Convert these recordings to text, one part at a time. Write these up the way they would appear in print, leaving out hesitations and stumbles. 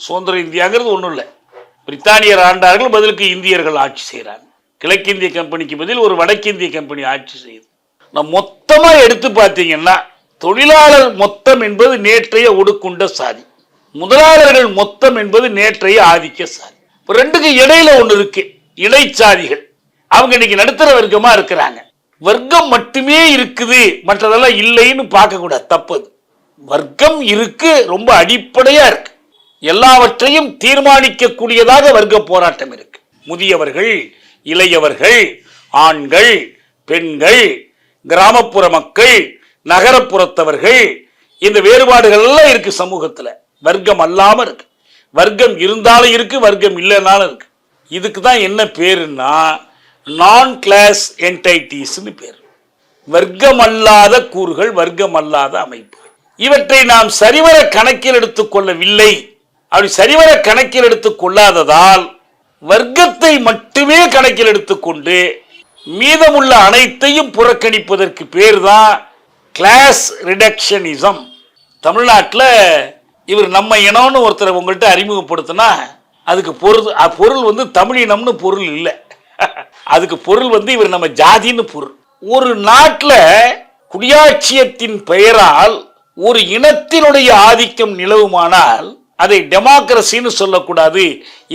சுதந்திர இந்தியாங்கிறது ஒன்றும் இல்லை. பிரித்தானியர் ஆண்டார்கள், பதிலுக்கு இந்தியர்கள் ஆட்சி செய்கிறாங்க. கிழக்கிந்திய கம்பெனிக்கு பதில் ஒரு வடக்கிந்திய கம்பெனி ஆட்சி செய்யுது. நான் மொத்தமாக எடுத்து பார்த்தீங்கன்னா தொழிலாளர் மொத்தம் என்பது நேற்றைய ஒடுக்குண்ட சாதி, முதலாளர்கள் மொத்தம் என்பது நேற்றைய ஆதிக்க சாதி. ரெண்டுக்கு இடையில ஒன்று இருக்கு, இடைச்சாதிகள். அவங்க இன்னைக்கு நடுத்தர வர்க்கமா இருக்கிறாங்க. வர்க்கம் மட்டுமே இருக்குது, மற்றதெல்லாம் இல்லைன்னு பார்க்க கூடாது, தப்பது. வர்க்கம் இருக்கு, ரொம்ப அடிப்படையா இருக்கு. எல்லாவற்றையும் தீர்மானிக்க கூடியதாக வர்க்க போராட்டம் இருக்கு. முதியவர்கள், இளையவர்கள், ஆண்கள், பெண்கள், கிராமப்புற மக்கள், நகரப்புறத்தவர்கள், இந்த வேறுபாடுகள் எல்லாம் இருக்கு சமூகத்துல. வர்க்கம் அல்லாம இருக்கு. வர்க்கம் இருந்தாலும் இருக்கு, வர்க்கம் இல்லைனாலும் இருக்கு. இதுக்கு தான் என்ன பேருன்னா நான் கிளாஸ் என்டைட்டிஸ் பேர். வர்க்கம் அல்லாத கூறுகள், வர்க்கம் அல்லாத அமைப்புகள். இவற்றை நாம் சரிவர கணக்கில் எடுத்துக் கொள்ளவில்லை. அப்படி சரிவர கணக்கில் எடுத்துக் கொள்ளாததால் வர்க்கத்தை மட்டுமே கணக்கில் எடுத்துக்கொண்டு மீதமுள்ள அனைத்தையும் புறக்கணிப்பதற்கு பேர் தான் கிளாஸ் ரிடக்ஷனிசம். தமிழ்நாட்டில் இவர் நம்ம இனம்னு ஒருத்தர் உங்கள்கிட்ட அறிமுகப்படுத்தினா அதுக்கு பொருள் தமிழினம்னு பொருள் இல்லை. அதுக்கு பொருள் இவர் நம்ம ஜாதின்னு பொருள். ஒரு நாட்டில் குடியாட்சியத்தின் பெயரால் ஒரு இனத்தினுடைய ஆதிக்கம் நிலவுமானால் அதை டெமோக்ரஸின்னு சொல்லக்கூடாது,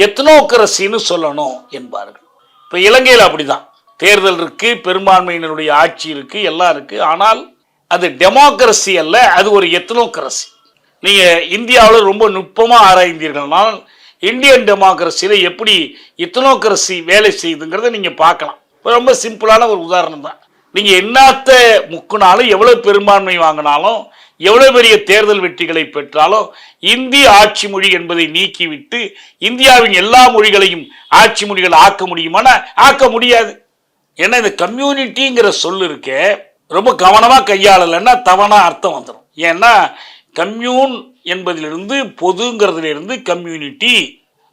எத்னோக்ரஸின்னு சொல்லணும் என்பார்கள். இப்போ இலங்கையில் அப்படிதான். தேர்தல் இருக்கு, பெரும்பான்மையினருடைய ஆட்சி இருக்கு, எல்லாம் இருக்கு. ஆனால் அது டெமோக்ரஸி அல்ல, அது ஒரு எத்னோக்ரஸி. நீங்க இந்தியாவில் ரொம்ப நுட்பமாக ஆராய்ந்தீர்கள்னால் இந்தியன் டெமோக்ரஸியில் எப்படி எத்னோக்ரஸி வேலை செய்யுதுங்கிறத நீங்க பார்க்கலாம். ரொம்ப சிம்பிளான ஒரு உதாரணம் தான். நீங்க என்னத்த முக்குனாலும், எவ்வளவு பெரும்பான்மை வாங்கினாலும், எவ்வளவு பெரிய தேர்தல் வெற்றிகளை பெற்றாலும் இந்திய ஆட்சி மொழி என்பதை நீக்கிவிட்டு இந்தியாவின் எல்லா மொழிகளையும் ஆட்சி மொழிகள் ஆக்க முடியுமானா ஆக்க முடியாது. ஏன்னா இந்த கம்யூனிட்டிங்கிற சொல் இருக்க ரொம்ப கவனமா கையாளலைன்னா தவறா அர்த்தம் வந்துடும். ஏன்னா கம்யூன் என்பதிலிருந்து, பொதுங்கிறதுல இருந்து கம்யூனிட்டி.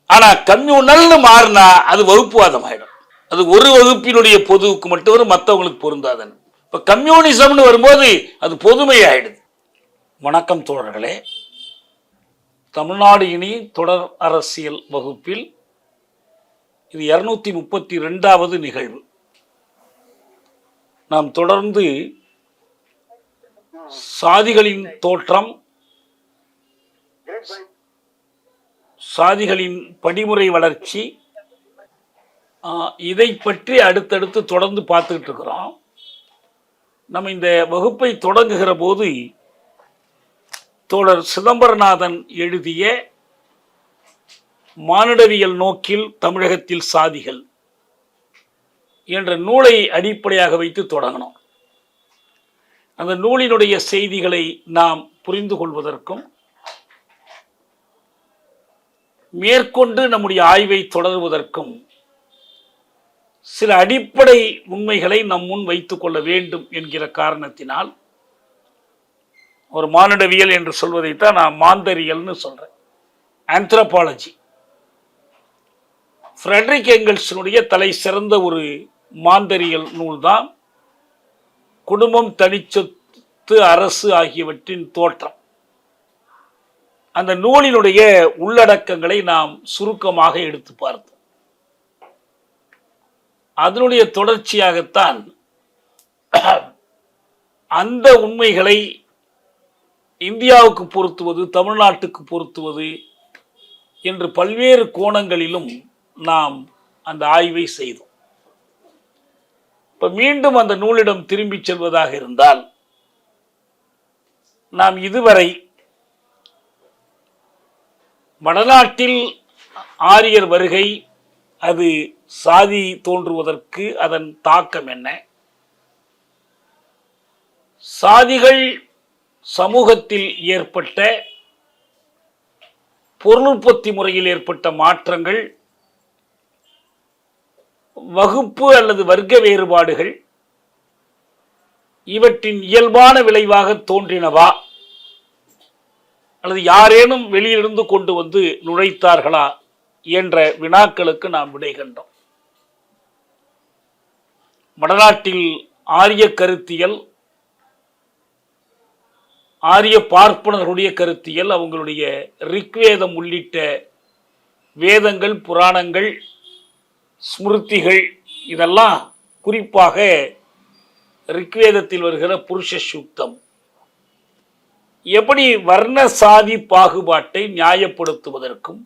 ஆனா கம்யூனல்னு மாறினா அது வகுப்புவாதம் ஆயிடும். அது ஒரு வகுப்பினுடைய பொதுவுக்கு மட்டும் வரும், மற்றவங்களுக்கு பொருந்தாதுன்னு. இப்ப கம்யூனிசம்னு வரும்போது அது பொதுமை ஆயிடுது. வணக்கம் தோழர்களே. தமிழ்நாடு இனி தொடர் அரசியல் வகுப்பில் இது 232வது நிகழ்வு. நாம் தொடர்ந்து சாதிகளின் தோற்றம், சாதிகளின் படிமுறை வளர்ச்சி, இதை பற்றி அடுத்தடுத்து தொடர்ந்து பார்த்துக்கிட்டு இருக்கிறோம். நம்ம இந்த வகுப்பை தொடங்குகிற போது தோழர் சிதம்பரநாதன் எழுதிய மானுடவியல் நோக்கில் தமிழகத்தில் சாதிகள் என்ற நூலை அடிப்படையாக வைத்து தொடங்கினோம். அந்த நூலினுடைய செய்திகளை நாம் புரிந்து கொள்வதற்கும் மேற்கொண்டு நம்முடைய ஆய்வை தொடர்வதற்கும் சில அடிப்படை உண்மைகளை நம் முன் வைத்துக் கொள்ள வேண்டும் என்கிற காரணத்தினால் ஒரு மானுடவியல் என்று சொல்வதைத்தான் நான் மாந்தரியல்னு சொல்றேன். ஆந்த்ரோபாலஜி. ஃப்ரெட்ரிக் எங்கெல்ஸினுடைய தலை சிறந்த ஒரு மாந்தரியல் நூல் தான் குடும்பம், தனிச்சொத்து, அரசு ஆகியவற்றின் தோற்றம். அந்த நூலினுடைய உள்ளடக்கங்களை நாம் சுருக்கமாக எடுத்து பார்த்தோம். அதனுடைய தொடர்ச்சியாகத்தான் அந்த உண்மைகளை இந்தியாவுக்கு பொருத்துவது, தமிழ்நாட்டுக்கு பொருத்துவது என்று பல்வேறு கோணங்களிலும் நாம் அந்த ஆய்வை செய்தோம். இப்ப மீண்டும் அந்த நூலிடம் திரும்பி செல்வதாக இருந்தால், நாம் இதுவரை வடநாட்டில் ஆரியர் வருகை, அது சாதி தோன்றுவதற்கு அதன் தாக்கம் என்ன, சாதிகள் சமூகத்தில் ஏற்பட்ட பொருளுற்பத்தி முறையில் ஏற்பட்ட மாற்றங்கள், வகுப்பு அல்லது வர்க்க வேறுபாடுகள் இவற்றின் இயல்பான விளைவாக தோன்றினவா அல்லது யாரேனும் வெளியிலிருந்து கொண்டு வந்து நுழைத்தார்களா என்ற வினாக்களுக்கு நாம் விடை கண்டோம். வடநாட்டில் ஆரிய கருத்தியல் ஆரிய பார்ப்பனர்களுடைய கருத்தியல், அவங்களுடைய ரிக்வேதம் உள்ளிட்ட வேதங்கள், புராணங்கள், ஸ்மிருதிகள், இதெல்லாம் குறிப்பாக ரிக்வேதத்தில் வருகிற புருஷ சூக்தம் எப்படி வர்ண சாதி பாகுபாட்டை நியாயப்படுத்துவதற்கும்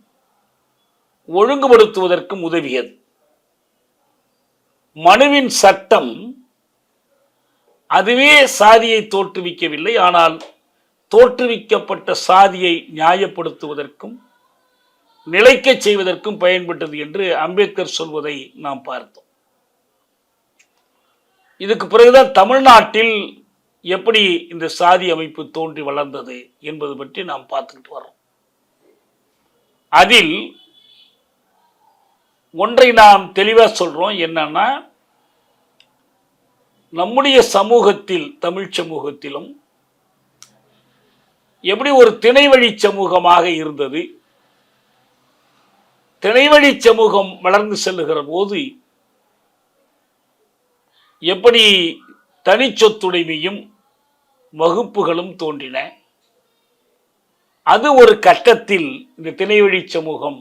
ஒழுங்குபடுத்துவதற்கும் உதவியது. மனுவின் சட்டம் அதுவே சாதியை தோற்றுவிக்கவில்லை, ஆனால் தோற்றுவிக்கப்பட்ட சாதியை நியாயப்படுத்துவதற்கும் நிலைக்கச் செய்வதற்கும் பயன்பட்டது என்று அம்பேத்கர் சொல்வதை நாம் பார்த்தோம். இதுக்கு பிறகுதான் தமிழ்நாட்டில் எப்படி இந்த சாதி அமைப்பு தோன்றி வளர்ந்தது என்பது பற்றி நாம் பார்த்துக்கிட்டு வரோம். அதில் ஒன்றை நாம் தெளிவாக சொல்றோம், என்னன்னா நம்முடைய சமூகத்தில், தமிழ் சமூகத்திலும் எப்படி ஒரு திணைவழி சமூகமாக இருந்தது. திணைவழி சமூகம் வளர்ந்து செல்லுகிற போது எப்படி தனி சொத்துடைமையும் வகுப்புகளும் தோன்றின. அது ஒரு கட்டத்தில் இந்த திணைவழி சமூகம்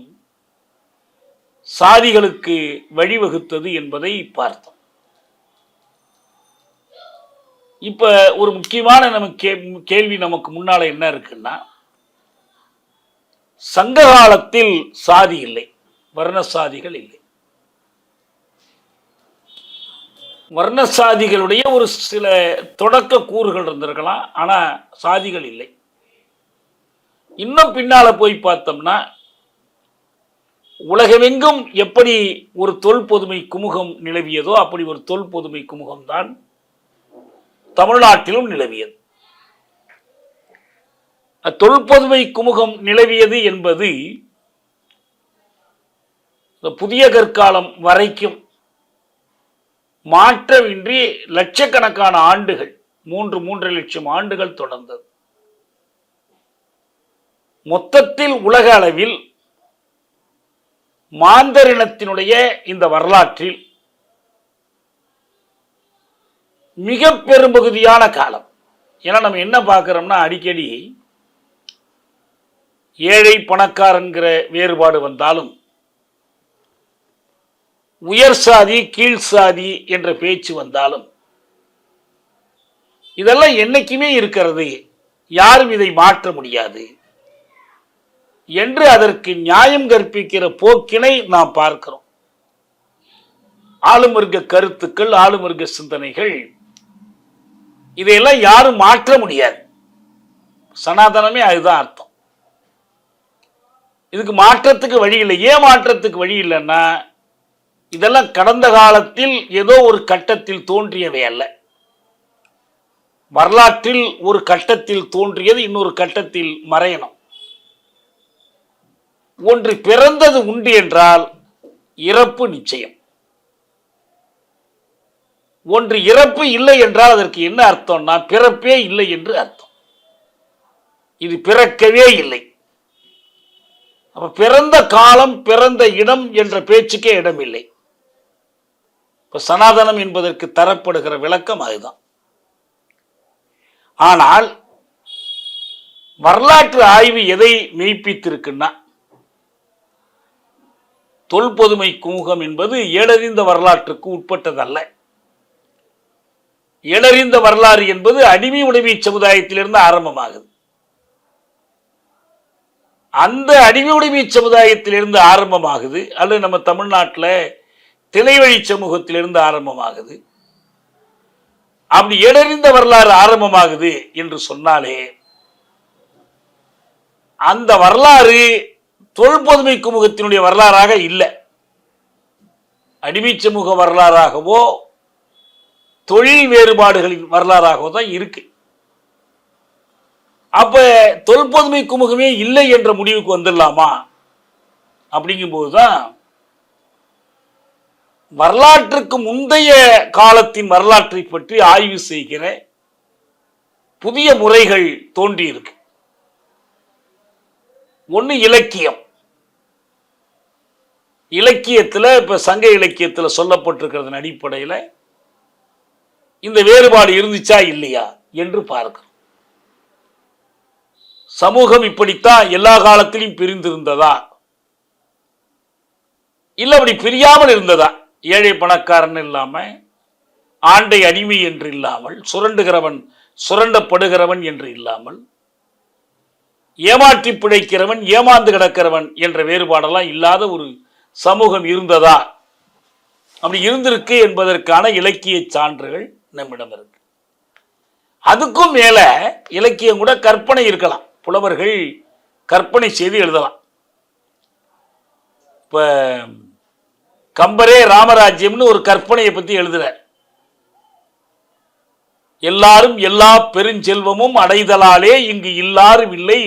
சாதிகளுக்கு வழிவகுத்தது என்பதை பார்த்தோம். இப்ப ஒரு முக்கியமான கேள்வி நமக்கு முன்னால என்ன இருக்குன்னா, சங்க காலத்தில் சாதி இல்லை, வர்ணசாதிகள் இல்லை. வர்ணசாதிகளுடைய ஒரு சில தொடக்க கூறுகள் இருந்திருக்கலாம், ஆனா சாதிகள் இல்லை. இன்னும் பின்னால போய் பார்த்தோம்னா, உலகமெங்கும் எப்படி ஒரு தொல்பொதுமை குமுகம் நிலவியதோ அப்படி ஒரு தொல்பொதுமை குமுகம்தான் தமிழ்நாட்டிலும் நிலவியது. தொல்பொதுமை குமுகம் நிலவியது என்பது புதிய கற்காலம் வரைக்கும் மாற்றமின்றி லட்சக்கணக்கான ஆண்டுகள், 3.5 லட்சம் ஆண்டுகள் தொடர்ந்தது. மொத்தத்தில் உலக அளவில் மாந்தரினத்தினுடைய இந்த வரலாற்றில் மிக பெரும்பகுதியான காலம். ஏன்னா நம்ம என்ன பார்க்கிறோம்னா, அடிக்கடி ஏழை பணக்காரங்கிற வேறுபாடு வந்தாலும், உயர் சாதி கீழ் சாதி என்ற பேச்சு வந்தாலும், இதெல்லாம் என்னைக்குமே இருக்கிறது, யாரும் இதை மாற்ற முடியாது என்று அதற்கு நியாயம் கற்பிக்கிற போக்கினை நாம் பார்க்கிறோம். ஆளும் வர்க்க கருத்துக்கள், ஆளும் வர்க்க சிந்தனைகள், இதையெல்லாம் யாரும் மாற்ற முடியாது. சனாதனமே அதுதான் அர்த்தம். இதுக்கு மாற்றத்துக்கு வழி இல்லை. ஏன் மாற்றத்துக்கு வழி இல்லைன்னா, இதெல்லாம் கடந்த காலத்தில் ஏதோ ஒரு கட்டத்தில் தோன்றியவை அல்ல. வரலாற்றில் ஒரு கட்டத்தில் தோன்றியது இன்னொரு கட்டத்தில் மறையணும். ஒன்று பிறந்தது உண்டு என்றால் இறப்பு நிச்சயம். ஒன்று இறப்பு இல்லை என்றால் அதற்கு என்ன அர்த்தம்னா, பிறப்பே இல்லை என்று அர்த்தம். இது பிறக்கவே இல்லை. அப்ப பிறந்த காலம், பிறந்த இடம் என்ற பேச்சுக்கே இடம் இல்லை. இப்ப சனாதனம் என்பதற்கு தரப்படுகிற விளக்கம் அதுதான். ஆனால் வரலாற்று ஆய்வு எதை மெய்ப்பித்திருக்குன்னா, தொல்பொதுமை குமுகம் என்பது ஏடறிந்த வரலாற்றுக்கு உட்பட்டதல்ல. ஏடறிந்த வரலாறு என்பது அடிமை உடைமை சமுதாயத்திலிருந்து ஆரம்பமாகுது. அந்த அடிமை உடைமை சமுதாயத்திலிருந்து ஆரம்பமாகுது, அல்லது நம்ம தமிழ்நாட்டில் திணைவழி சமூகத்திலிருந்து ஆரம்பமாகுது. அப்படி ஏடறிந்த வரலாறு ஆரம்பமாகுது என்று சொன்னாலே அந்த வரலாறு தொல்பொதுமை குமுகத்தினுடைய வரலாறாக இல்லை, அடிமை சமூக வரலாறாகவோ தொழில் வேறுபாடுகளின் வரலாறாகவோ தான் இருக்கு. அப்ப தொல்பொதுமை குமுகமே இல்லை என்ற முடிவுக்கு வந்துடலாமா? அப்படிங்கும்போதுதான் வரலாற்றுக்கு முந்தைய காலத்தின் வரலாற்றை பற்றி ஆய்வு செய்கிற புதிய முறைகள் தோன்றி இருக்கு. ஒன்று இலக்கியம். இலக்கியத்தில் இப்ப சங்க இலக்கியத்தில் சொல்லப்பட்டிருக்கிறதன் அடிப்படையில் இந்த வேறுபாடு இருந்துச்சா இல்லையா என்று பார்க்கிறோம். சமூகம் இப்படித்தான் எல்லா காலத்திலும் பிரிந்திருந்ததா, இல்ல அப்படி பிரியாமல் இருந்ததா? ஏழை பணக்காரன் இல்லாம, ஆண்டை அடிமை என்று இல்லாமல், சுரண்டுகிறவன் சுரண்டப்படுகிறவன் என்று இல்லாமல், ஏமாற்றி பிழைக்கிறவன் ஏமாந்து கிடக்கிறவன் என்ற வேறுபாடெல்லாம் இல்லாத ஒரு சமூகம் இருந்ததா? அப்படி இருந்திருக்கு என்பதற்கான இலக்கிய சான்றுகள் நம்மிடம் இருக்கு. அதுக்கும் மேல இலக்கியம் கூட கற்பனை இருக்கலாம், புலவர்கள் கற்பனை செய்து எழுதலாம். இப்ப கம்பரே ராமராஜ்யம்னு ஒரு கற்பனையை பத்தி எழுதுறார். எல்லாரும் எல்லா பெருஞ்செல்வமும் அடைதலாலே இங்கு இல்லாரும் இல்லை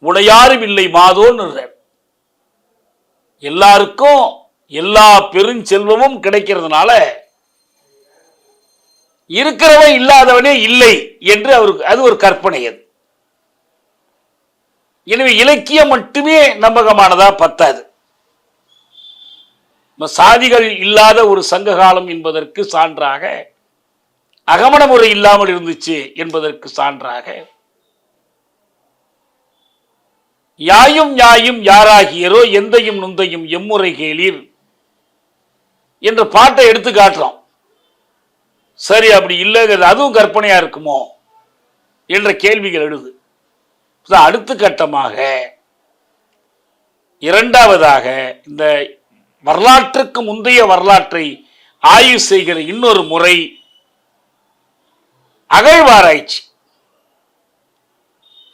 உடையாரும் இல்லை மாதோன்னு. எல்லாருக்கும் எல்லா பெருஞ்செல்வமும் கிடைக்கிறதுனால இருக்கிறவன் இல்லாதவனே இல்லை என்று அவருக்கு அது ஒரு கற்பனை. அது எனவே இலக்கியம் மட்டுமே நம்பகமானதா பத்தாது. சாதிகள் இல்லாத ஒரு சங்க காலம் என்பதற்கு சான்றாக, அகமண முறை இல்லாமல் இருந்துச்சு என்பதற்கு சான்றாக, யாயும் யாயும் யாராகியரோ எந்தையும் நுந்தையும் எம்முறை கேளீர் என்ற பாட்டை எடுத்து காட்டுறோம். சரி, அப்படி இல்லைங்கிறது அதுவும் கற்பனையா இருக்குமோ என்ற கேள்விகள் எழுது. அடுத்த கட்டமாக இரண்டாவதாக இந்த வரலாற்றுக்கு முந்தைய வரலாற்றை ஆய்வு செய்கிற இன்னொரு முறை அகழ்வாராய்ச்சி.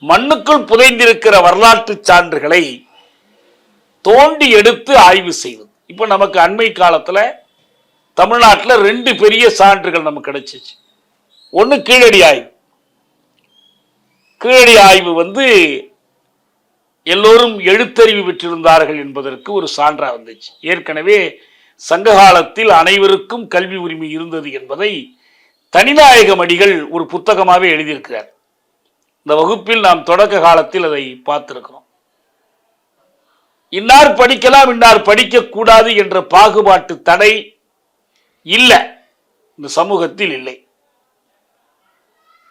மண்ணுக்குள் புதைந்திருக்கிற வரலாற்று சான்றுகளை தோண்டி எடுத்து ஆய்வு செய்வது. இப்ப நமக்கு அண்மை காலத்துல தமிழ்நாட்டில் 2 பெரிய சான்றுகள் நமக்கு கிடைச்சிச்சு. ஒன்று கீழடி ஆய்வு. கீழடி ஆய்வு எல்லோரும் எழுத்தறிவு பெற்றிருந்தார்கள் என்பதற்கு ஒரு சான்றா வந்துச்சு. ஏற்கனவே சங்க காலத்தில் அனைவருக்கும் கல்வி உரிமை இருந்தது என்பதை தனிநாயகம் அடிகள் ஒரு புத்தகமாகவே எழுதியிருக்கிறார். இந்த வகுப்பில் நாம் தொடக்க காலத்தில் அதை பார்த்திருக்கிறோம். இன்னார் படிக்கலாம் இன்னார் படிக்க கூடாது என்ற பாகுபாட்டு தடை இல்லை, இந்த சமூகத்தில் இல்லை.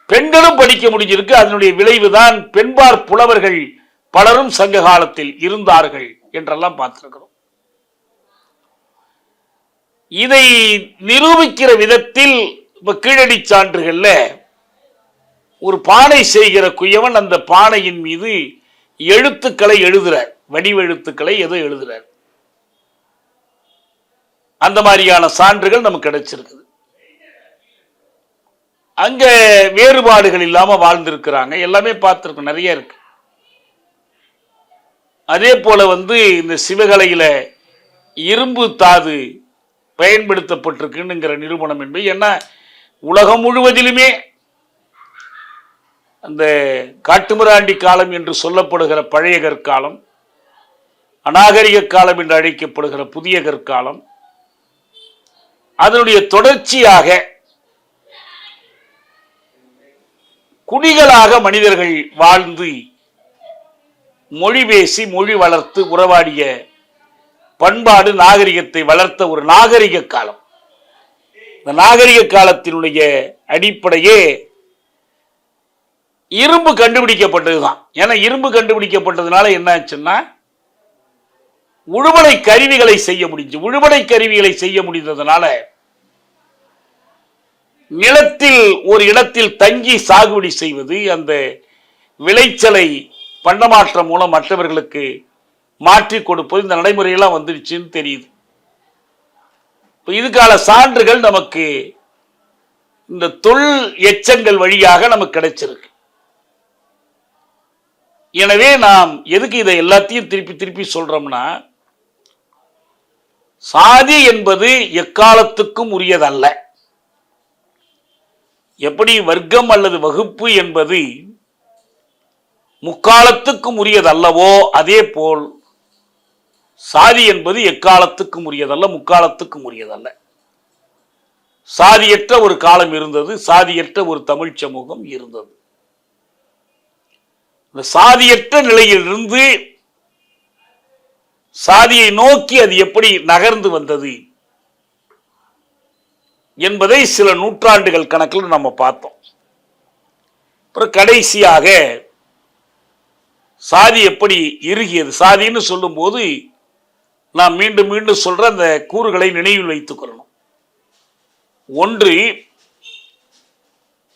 பெண்களும் படிக்க முடிஞ்சிருக்கு. அதனுடைய விளைவுதான் பெண்பார் புலவர்கள் பலரும் சங்க காலத்தில் இருந்தார்கள் என்றெல்லாம் பார்த்திருக்கிறோம். இதை நிரூபிக்கிற விதத்தில் கீழடி சான்றுகள்ல ஒரு பானை செய்கிற குயவன் அந்த பானையின் மீது எழுத்துக்களை எழுதுறார், வடிவெழுத்துக்களை ஏதோ எழுதுறார். அந்த மாதிரியான சான்றுகள் நமக்கு கிடைச்சிருக்குது. அங்க வேறுபாடுகள் இல்லாம வாழ்ந்திருக்கிறாங்க, எல்லாமே பார்த்திருக்கோம், நிறைய இருக்கு. அதே போல இந்த சிவகலையில இரும்பு தாது பயன்படுத்தப்பட்டிருக்குங்கிற நிரூபணம் என்பது என்ன, உலகம் முழுவதிலுமே அந்த காட்டுமிராண்டி காலம் என்று சொல்லப்படுகிற பழைய கற்காலம், அநாகரிக காலம் என்று அழைக்கப்படுகிற புதிய கற்காலம், அதனுடைய தொடர்ச்சியாக குடிகளாக மனிதர்கள் வாழ்ந்து மொழி பேசி மொழி வளர்த்து உறவாடிய பண்பாடு நாகரிகத்தை வளர்த்த ஒரு நாகரிக காலம். இந்த நாகரிக காலத்தினுடைய அடிப்படையே இரும்பு கண்டுபிடிக்கப்பட்டதுதான். ஏன்னா இரும்பு கண்டுபிடிக்கப்பட்டதுனால என்ன ஆச்சுன்னா உழுபடை கருவிகளை செய்ய முடிஞ்சு. உழுபடை கருவிகளை செய்ய முடிந்ததுனால நிலத்தில் ஒரு இடத்தில் தங்கி சாகுபடி செய்வது, அந்த விளைச்சலை பண்டமாற்றம் மூலம் மற்றவர்களுக்கு மாற்றி கொடுப்பது, இந்த நடைமுறையெல்லாம் வந்துடுச்சுன்னு தெரியுது. இதுக்கான சான்றுகள் நமக்கு இந்த தொல் எச்சங்கள் வழியாக நமக்கு கிடைச்சிருக்கு. எனவே நாம் எதுக்கு இதை எல்லாத்தையும் திருப்பி திருப்பி சொல்றோம்னா, சாதி என்பது எக்காலத்துக்கும் உரியதல்ல. எப்படி வர்க்கம் அல்லது வகுப்பு என்பது முக்காலத்துக்கும் உரியதல்லவோ, அதே போல் சாதி என்பது எக்காலத்துக்கும் உரியதல்ல, முக்காலத்துக்கும் உரியதல்ல. சாதியற்ற ஒரு காலம் இருந்தது, சாதியற்ற ஒரு தமிழ் சமூகம் இருந்தது. இந்த சாதியற்ற நிலையிலிருந்து சாதியை நோக்கி அது எப்படி நகர்ந்து வந்தது என்பதை சில நூற்றாண்டுகள் கணக்கில் நம்ம பார்த்தோம். அப்புறம் கடைசியாக சாதி எப்படி இறுகியது. சாதின்னு சொல்லும் போது நான் மீண்டும் மீண்டும் சொல்ற அந்த கூறுகளை நினைவில் வைத்துக் கொள்ளணும். ஒன்று,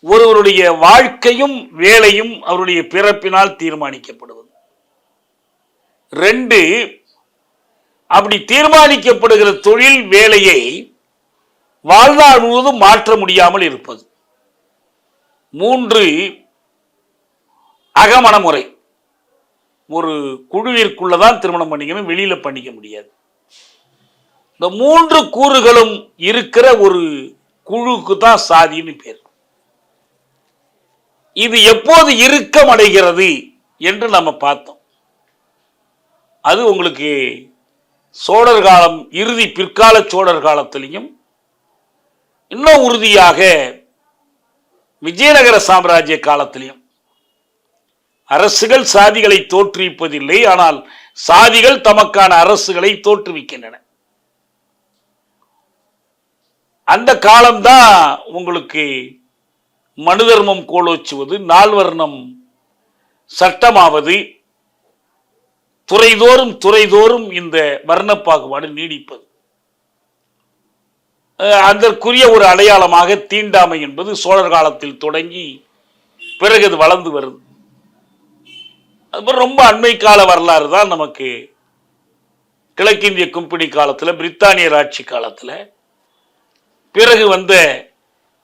ஒருவருடைய வாழ்க்கையும் வேலையும் அவருடைய பிறப்பினால் தீர்மானிக்கப்படுவது. 2, அப்படி தீர்மானிக்கப்படுகிற தொழில் வேலையை வாழ்நாள் முழுவதும் மாற்ற முடியாமல் இருப்பது. 3, அகமண முறை. ஒரு குழுவிற்குள்ளதான் திருமணம் பண்ணிக்கணும், வெளியில பண்ணிக்க முடியாது. இந்த 3 கூறுகளும் இருக்கிற ஒரு குழுவுக்கு தான் சாதின்னு பேர். இது எப்போது இறுக்கம் அடைகிறது என்று நம்ம பார்த்தோம். அது உங்களுக்கு சோழர் காலம், இறுதி பிற்கால சோழர் காலத்திலையும், இன்னும் உறுதியாக விஜயநகர சாம்ராஜ்ய காலத்திலையும். அரசுகள் சாதிகளை தோற்றுவிப்பதில்லை, ஆனால் சாதிகள் தமக்கான அரசுகளை தோற்றுவிக்கின்றன. அந்த காலம்தான் உங்களுக்கு மனு தர்மம் கோலோச்சுவது, நால்வர்ணம் சட்டமாவது, துறைதோறும் இந்த வர்ண பாகுபாடு நீடிப்பது. அதற்குரிய ஒரு அடையாளமாக தீண்டாமை என்பது சோழர் காலத்தில் தொடங்கி பிறகு அது வளர்ந்து வருது. அதுபோல் ரொம்ப அண்மை கால வரலாறு தான் நமக்கு கிழக்கிந்திய கம்பெனி காலத்தில், பிரித்தானியர் ஆட்சி காலத்தில், பிறகு வந்த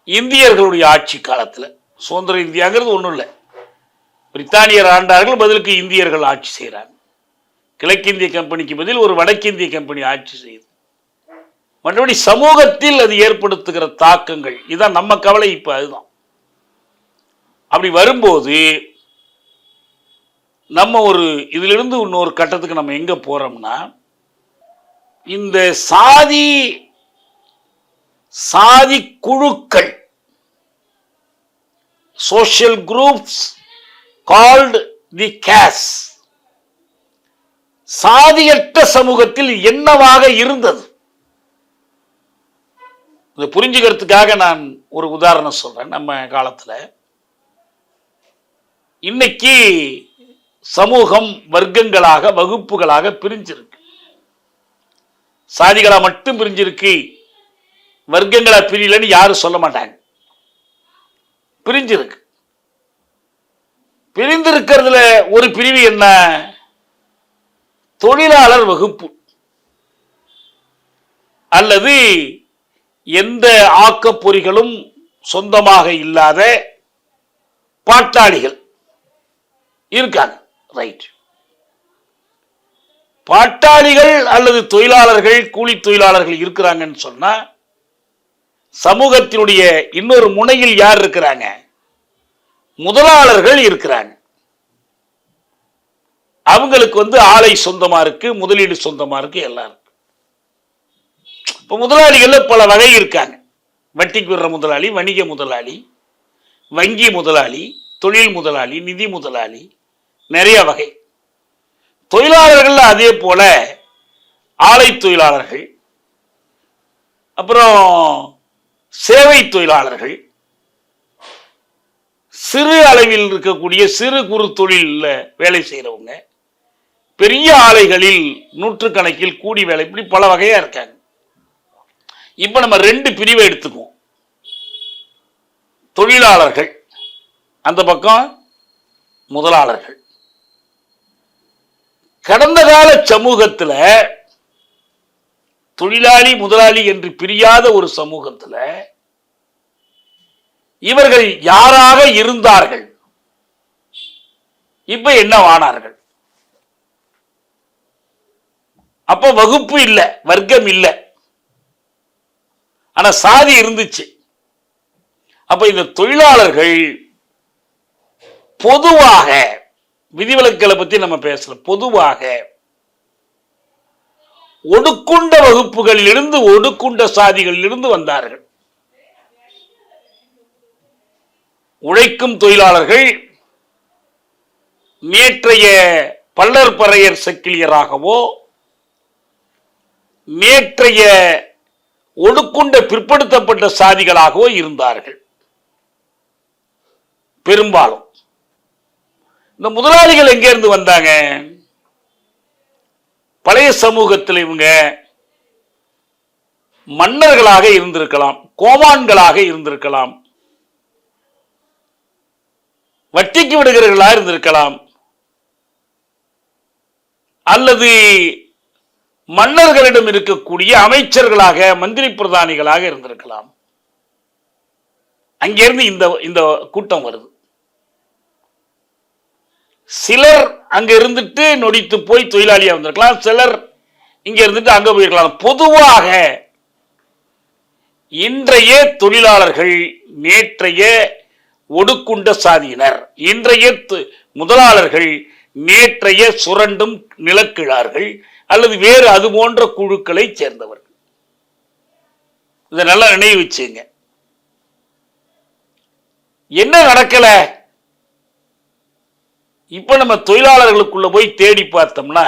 இந்தியர்களுடைய ஆட்சி காலத்தில். சுதந்திர இந்தியாங்கிறது ஒன்றும் இல்லை, பிரித்தானியர் ஆண்டார்கள், பதிலுக்கு இந்தியர்கள் ஆட்சி செய்கிறாங்க. கிழக்கிந்திய கம்பெனிக்கு பதில் ஒரு வடக்கிந்திய கம்பெனி ஆட்சி செய்யுது. மற்றபடி சமூகத்தில் அது ஏற்படுத்துகிற தாக்கங்கள், இதுதான் நம்ம கவலை. இப்ப அதுதான். அப்படி வரும்போது நம்ம ஒரு இதிலிருந்து இன்னொரு கட்டத்துக்கு நம்ம எங்க போறோம்னா, இந்த சாதி குழுக்கள், social groups called the caste, சாதியற்ற சமூகத்தில் என்னவாக இருந்தது. இதை புரிஞ்சுக்கிறதுக்காக நான் ஒரு உதாரணம் சொல்றேன். நம்ம காலத்துல இன்னைக்கு சமூகம் வர்க்கங்களாக, வகுப்புகளாக பிரிஞ்சிருக்கு. சாதிகளா மட்டும் பிரிஞ்சிருக்கு, வர்க்கங்களா பிரியலன்னு யாரும் சொல்ல மாட்டாங்க. பிரிஞ்சிருக்கு. பிரிந்திருக்கிறதுல ஒரு பிரிவு என்ன? தொழிலாளர் வகுப்பு, அல்லது எந்த ஆக்கப் பொறிகளும் சொந்தமாக இல்லாத பாட்டாளிகள் இருக்காங்க. ரைட். பாட்டாளிகள் அல்லது தொழிலாளர்கள், கூலி தொழிலாளர்கள் இருக்கிறாங்கன்னு சொன்னா, சமூகத்தினுடைய இன்னொரு முனையில் யார் இருக்கிறாங்க? முதலாளர்கள் இருக்கிறாங்க. அவங்களுக்கு ஆலை சொந்தமா இருக்கு, முதலீடு சொந்தமா இருக்கு, எல்லாம் இருக்கு. இப்ப முதலாளிகள்ல பல வகை இருக்காங்க. வட்டிக்கு விடுற முதலாளி, வணிக முதலாளி, வங்கி முதலாளி, தொழில் முதலாளி, நிதி முதலாளி, நிறைய வகை. தொழிலாளர்கள் அதே போல ஆலை தொழிலாளர்கள், அப்புறம் சேவை தொழிலாளர்கள், சிறு அளவில் இருக்கக்கூடிய சிறு குறு தொழில் வேலை செய்யறவங்க, பெரிய ஆலைகளில் நூற்றுக்கணக்கில் கூடி வேலை, இப்படி பல வகையா இருக்காங்க. இப்ப நம்ம 2 பிரிவை எடுத்துக்குவோம். தொழிலாளர்கள் அந்த பக்கம், முதலாளர்கள். கடந்த கால சமூகத்துல தொழிலாளி முதலாளி என்று பிரியாத ஒரு சமூகத்துல இவர்கள் யாராக இருந்தார்கள்? இப்ப என்னவானார்கள்? அப்ப வகுப்பு இல்ல, வர்க்கம் இல்ல, ஆனா சாதி இருந்துச்சு. அப்ப இந்த தொழிலாளர்கள் பொதுவாக, விதிவிலக்குகளை பத்தி நம்ம பேசல, பொதுவாக ஒடுக்குண்ட வகுப்புகளில் இருந்து, ஒடுக்குண்ட சாதிகளில் இருந்து வந்தார்கள். உழைக்கும் தொழிலாளர்கள் நேற்றைய பல்லர் பறையர் செக்கிலியராகவோ, நேற்றைய ஒடுக்குண்ட பிற்படுத்தப்பட்ட சாதிகளாகவோ இருந்தார்கள். பெரும்பாலும் இந்த முதலாளிகள் எங்க இருந்து வந்தாங்க? பழைய சமூகத்தில் இவங்க மன்னர்களாக இருந்திருக்கலாம், கோமான்களாக இருந்திருக்கலாம், வட்டிக்கு விடுகிறவர்களாக இருந்திருக்கலாம், அல்லது மன்னர்களிடம் இருக்கக்கூடிய அமைச்சர்களாக மந்திரி பிரதானிகளாக இருந்திருக்கலாம். அங்கிருந்து இந்த கூட்டம் வருது. சிலர் அங்க இருந்துட்டு நொடித்து போய் தொழிலாளியா வந்திருக்கலாம், சிலர் இங்க இருந்துட்டு அங்க போயிருக்கலாம். பொதுவாக இன்றைய தொழிலாளர்கள் நேற்றைய ஒடுக்குண்ட சாதியினர், இன்றைய முதலாளர்கள் நேற்றைய சுரண்டும் நிலக்கிழார்கள் அல்லது வேறு அது போன்ற குழுக்களை சேர்ந்தவர்கள். இதை நல்லா நினைவு வச்சுங்க. என்ன நடக்கல? இப்ப நம்ம தொழிலாளர்களுக்குள்ள போய் தேடி பார்த்தோம்னா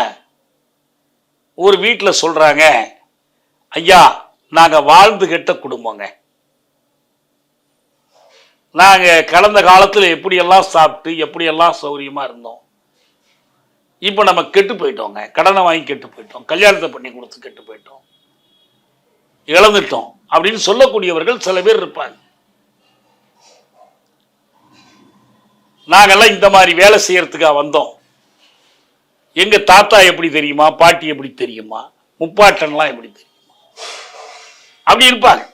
ஒரு வீட்டில் சொல்றாங்க, ஐயா நாங்க வாழ்ந்து கெட்ட குடும்பங்க, நாங்க கடந்த காலத்தில் எப்படியெல்லாம் சாப்பிட்டு எப்படியெல்லாம் சௌரியமா இருந்தோம், இப்ப நம்ம கெட்டு போயிட்டோங்க, கடனை வாங்கி கெட்டு போயிட்டோம், கல்யாணத்தை பண்ணி கொடுத்து கெட்டு போயிட்டோம், இழந்துட்டோம் அப்படின்னு சொல்லக்கூடியவர்கள் சில பேர் இருப்பாங்க. நாங்கெல்லாம் இந்த மாதிரி வேலை செய்யறதுக்காக வந்தோம், எங்க தாத்தா எப்படி தெரியுமா, பாட்டி எப்படி தெரியுமா, முப்பாட்டன்லாம் எப்படி தெரியுமா, அப்படி இருப்பாங்க.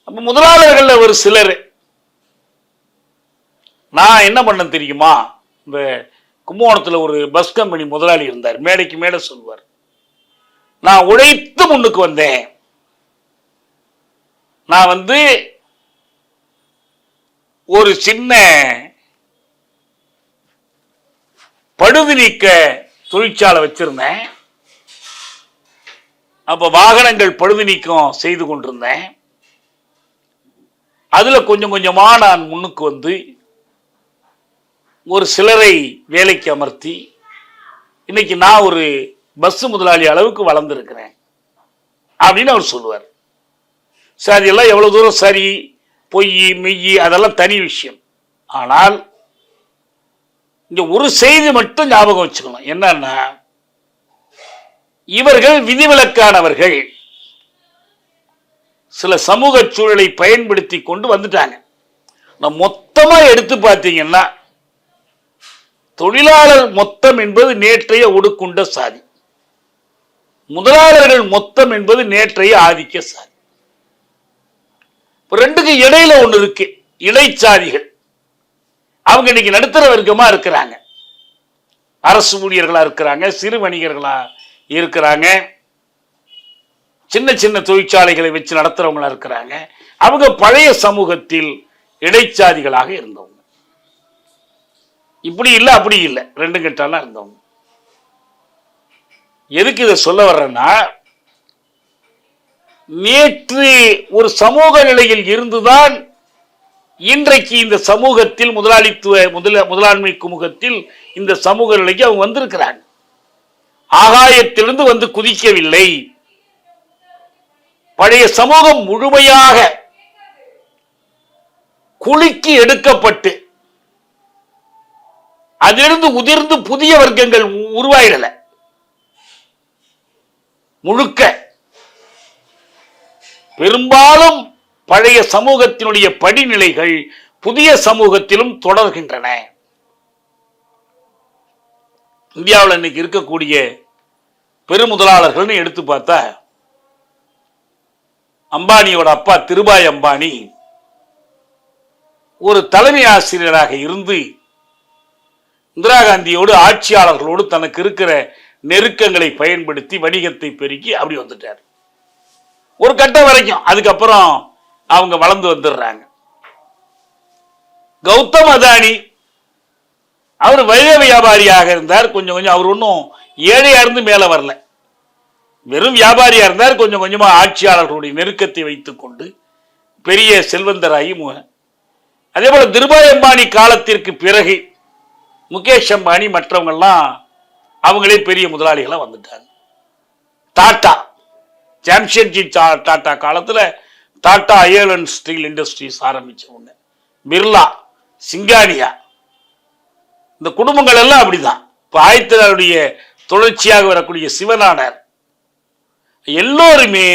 அப்ப முதலாளர்கள் ஒரு சிலர், நான் என்ன பண்ண தெரியுமா, இந்த கும்பகோணத்தில் ஒரு பஸ் கம்பெனி முதலாளி இருந்தார், மேடைக்கு மேடை சொல்வார், நான் உழைத்து முன்னுக்கு வந்தேன், நான் ஒரு சின்ன பழுது நீக்க தொழிற்சாலை வச்சிருந்தேன், அப்ப வாகனங்கள் பழுது நீக்கம் செய்து கொண்டிருந்தேன், அதுல கொஞ்சம் கொஞ்சமா நான் முன்னுக்கு ஒரு சிலரை வேலைக்கு அமர்த்தி இன்னைக்கு நான் ஒரு பஸ் முதலாளி அளவுக்கு வளர்ந்திருக்கிறேன் அப்படின்னு அவர் சொல்லுவார். சரி, எல்லாம் எவ்வளவு தூரம் சரி, பொய் மெய் அதெல்லாம் தனி விஷயம். ஆனால் இங்க ஒரு செய்தி மட்டும் ஞாபகம் வச்சுக்கணும், என்னன்னா இவர்கள் விதிவிலக்கானவர்கள், சில சமூக சூழலை பயன்படுத்தி கொண்டு வந்துட்டாங்க. நான் மொத்தமா எடுத்து பார்த்தீங்கன்னா தொழிலாளர் மொத்தம் என்பது நேற்றைய ஒடுக்குண்ட சாதி, முதலாளர்கள் மொத்தம் என்பது நேற்றைய ஆதிக்க சாதி. ரெண்டுக்கு இடையில ஒண்ணு இருக்கு, இடைச்சாதிகள். அவங்க இன்னைக்கு நடுத்தர வர்க்கமா இருக்கிறாங்க, அரசு ஊழியர்களா இருக்கிறாங்க, சிறு வணிகர்களா இருக்கிறாங்க, சின்ன சின்ன தொழிற்சாலைகளை வச்சு நடத்துறவங்களா இருக்கிறாங்க. அவங்க பழைய சமூகத்தில் இடைச்சாதிகளாக இருந்தவங்க. இப்படி இல்லை அப்படி இல்லை, ரெண்டு கட்டாலாம் இருந்தவங்க. எதுக்கு இதை சொல்ல வர்றேன்னா, நேற்று ஒரு சமூக நிலையில் இருந்துதான் இன்றைக்கு இந்த சமூகத்தில் முதலாண்மை குமுகத்தில் இந்த சமூக நிலைக்கு அவங்க வந்திருக்கிறாங்க. ஆகாயத்திலிருந்து குதிக்கவில்லை. பழைய சமூகம் முழுமையாக குலுக்கி எடுக்கப்பட்டு அதிலிருந்து உதிர்ந்து புதிய வர்க்கங்கள் உருவாயிடல. முழுக்க பெரும்பாலும் பழைய சமூகத்தினுடைய படிநிலைகள் புதிய சமூகத்திலும் தொடர்கின்றன. இந்தியாவில் இன்னைக்கு இருக்கக்கூடிய பெருமுதலாளர்கள் எடுத்து பார்த்தா, அம்பானியோட அப்பா திருபாய் அம்பானி ஒரு தலைமை ஆசிரியராக இருந்து இந்திரா காந்தியோடு ஆட்சியாளர்களோடு தனக்கு இருக்கிற நெருக்கங்களை பயன்படுத்தி வணிகத்தை பெருக்கி அப்படி வந்துட்டார் ஒரு கட்டம் வரைக்கும். அதுக்கப்புறம் அவங்க வளர்ந்து வந்துடுறாங்க. கௌதம் அதானி அவர் வைர வியாபாரியாக இருந்தார். கொஞ்சம் கொஞ்சம் அவர் ஒன்றும் ஏழையா இருந்து மேல வரல, வெறும் வியாபாரியா இருந்தார். கொஞ்சம் கொஞ்சமா ஆட்சியாளர்களுடைய நெருக்கத்தை வைத்துக் கொண்டு பெரிய செல்வந்தராகி. அதே போல திருபாய் அம்பானி காலத்திற்கு பிறகு முகேஷ் அம்பானி மற்றவங்கெல்லாம் அவங்களே பெரிய முதலாளிகளா வந்துட்டாங்க. டாடா, ஜாம்ஷெட்ஜி டாடா காலத்துல Tata iron and steel industries ஆரம்பிச்சவங்க, பிர்லா, சிங்கானியா, இந்த குடும்பங்கள் எல்லாம் அப்படிதான். இப்ப ஆயத்தினுடைய தொடர்ச்சியாக வரக்கூடிய சிவனானார் எல்லோருமே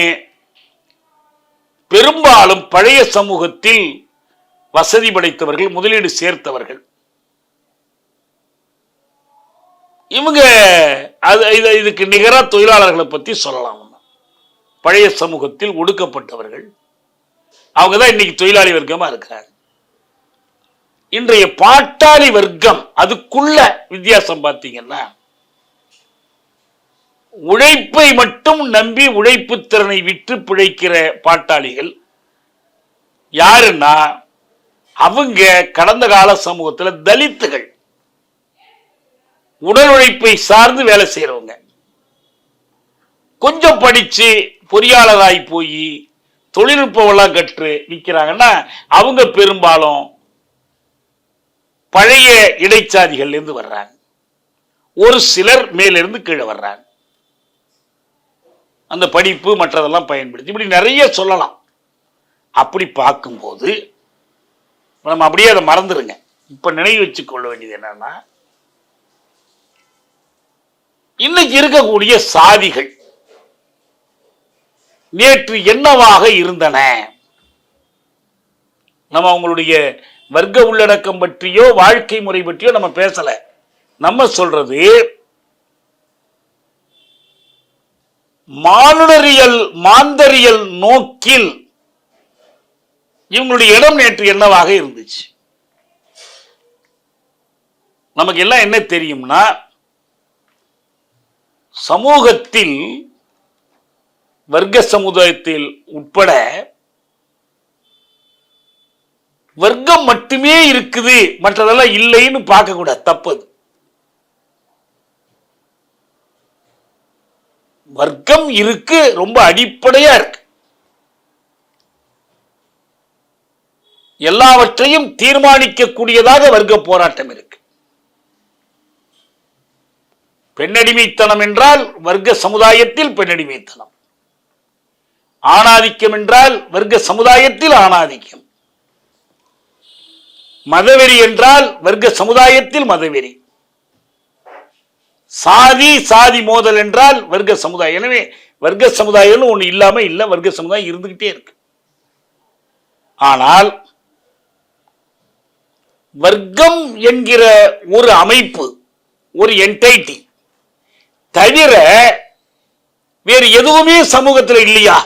பெரும்பாலும் பழைய சமூகத்தில் வசதி படைத்தவர்கள், முதலீடு சேர்த்தவர்கள். இவங்க இதுக்கு நிகரா தொழிலாளர்களை பத்தி சொல்லலாம். பழைய சமூகத்தில் ஒடுக்கப்பட்டவர்கள் அவங்க தான் இன்னைக்கு தொழிலாளி வர்க்கமா இருக்கிறாங்க. இன்றைய பாட்டாளி வர்க்கம் அதுக்குள்ள வித்தியாசம் பார்த்தீங்கன்னா, உழைப்பை மட்டும் நம்பி உழைப்பு திறனை விற்று பிழைக்கிற பாட்டாளிகள் யாருன்னா அவங்க கடந்த கால சமூகத்தில் தலித்துகள், உடல் உழைப்பை சார்ந்து வேலை செய்யறவங்க. கொஞ்சம் படிச்சு பொறியாளராய் போய் தொழில்நுட்பம் கற்று விற்கிறாங்கன்னா அவங்க பெரும்பாலும் பழைய இடைச்சாதிகள் இருந்து வர்றாங்க. ஒரு சிலர் மேலிருந்து கீழே வர்றாங்க. அந்த படிப்பு மற்றதெல்லாம் பயன்படுத்தி இப்படி நிறைய சொல்லலாம். அப்படி பார்க்கும்போது நம்ம அப்படியே அதை மறந்துடுங்க. இப்ப நினைவு வச்சுக் கொள்ள வேண்டியது என்னன்னா, இன்னைக்கு இருக்கக்கூடிய சாதிகள் நேற்று என்னவாக இருந்தன? நம்ம அவங்களுடைய வர்க்க உள்ளடக்கம் பற்றியோ வாழ்க்கை முறை பற்றியோ நம்ம பேசல. நம்ம சொல்றது மானுடரியல் மாந்தரியல் நோக்கில் இவங்களுடைய இடம் நேற்று என்னவாக இருந்துச்சு. நமக்கு எல்லாம் என்ன தெரியும்னா, சமூகத்தில் வர்க்க சமுதாயத்தில் உட்பட வர்க்கம் மட்டுமே இருக்குது, மற்றதெல்லாம் இல்லைன்னு பார்க்க கூடாது. தப்பது. வர்க்கம் இருக்கு, ரொம்ப அடிப்படையா இருக்கு. எல்லாவற்றையும் தீர்மானிக்கக்கூடியதாக வர்க்க போராட்டம் இருக்கு. பெண்ணடிமைத்தனம் என்றால் வர்க்க சமுதாயத்தில் பெண்ணடிமைத்தனம், ஆணாதிக்கம் என்றால் வர்க்க சமுதாயத்தில் ஆணாதிக்கம், மதவெறி என்றால் வர்க்க சமுதாயத்தில் மதவெறி, சாதி சாதி மோதல் என்றால் வர்க்க சமுதாயம். எனவே வர்க்க சமுதாயம் ஒண்ணு இல்லாம இல்ல, வர்க்க சமுதாயம் இருந்துகிட்டே இருக்கு. ஆனால் வர்க்கம் என்கிற ஒரு அமைப்பு, ஒரு என்டைட்டி தவிர வேறு எதுவுமே சமூகத்தில் இல்லையா?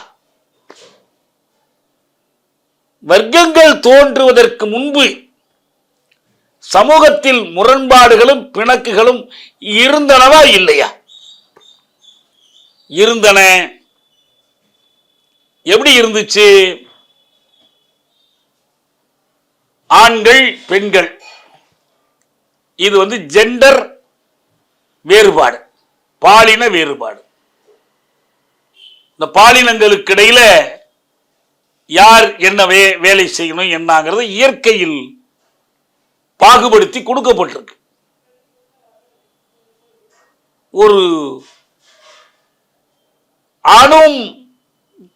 வர்க்கங்கள் தோன்றுவதற்கு முன்பு சமூகத்தில் முரண்பாடுகளும் பிணக்குகளும் இருந்தனவா இல்லையா? இருந்தன. எப்படி இருந்துச்சு? ஆண்கள் பெண்கள், இது ஜெண்டர் வேறுபாடு, பாலின வேறுபாடு. இந்த பாலினங்களுக்கு இடையில யார் என்ன வேலை செய்யணும் என்னங்கிறது இயற்கையில் பாகுபடுத்தி கொடுக்கப்பட்டிருக்கு. ஒரு ஆணும்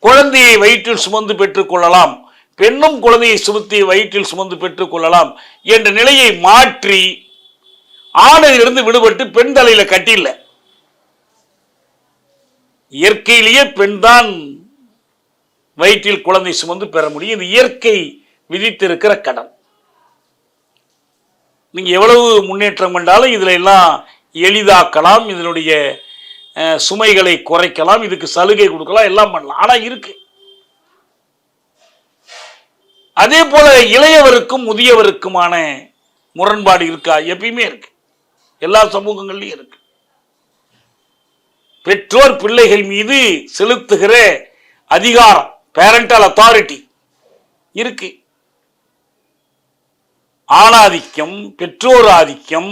குழந்தையை வயிற்றில் சுமந்து பெற்றுக் கொள்ளலாம், பெண்ணும் குழந்தையை சுமத்தி வயிற்றில் சுமந்து பெற்றுக் கொள்ளலாம் என்ற நிலையை மாற்றி ஆணிலிருந்து விடுபட்டு பெண் தலையில கட்டில. இயற்கையிலேயே பெண் தான் வயிற்றில் குழந்தை சுமந்து பெற முடியும். இது இயற்கை விதித்திருக்கிற கடன். நீங்க எவ்வளவு முன்னேற்றம் கண்டாலும் இதுல எல்லாம் எளிதாக்கலாம், இதனுடைய சுமைகளை குறைக்கலாம், இதுக்கு சலுகை கொடுக்கலாம், எல்லாம் பண்ணலாம். ஆனா இருக்கு. அதே போல இளையவருக்கும் முதியவருக்குமான முரண்பாடு இருக்கா? எப்பயுமே இருக்கு. எல்லா சமூகங்கள்லயும் இருக்கு. பெற்றோர் பிள்ளைகள் மீது செலுத்துகிற அதிகாரம், பேரண்டல் அத்தாரிட்டி இருக்கு. ஆணாதிக்கம், பெற்றோர் ஆதிக்கம்,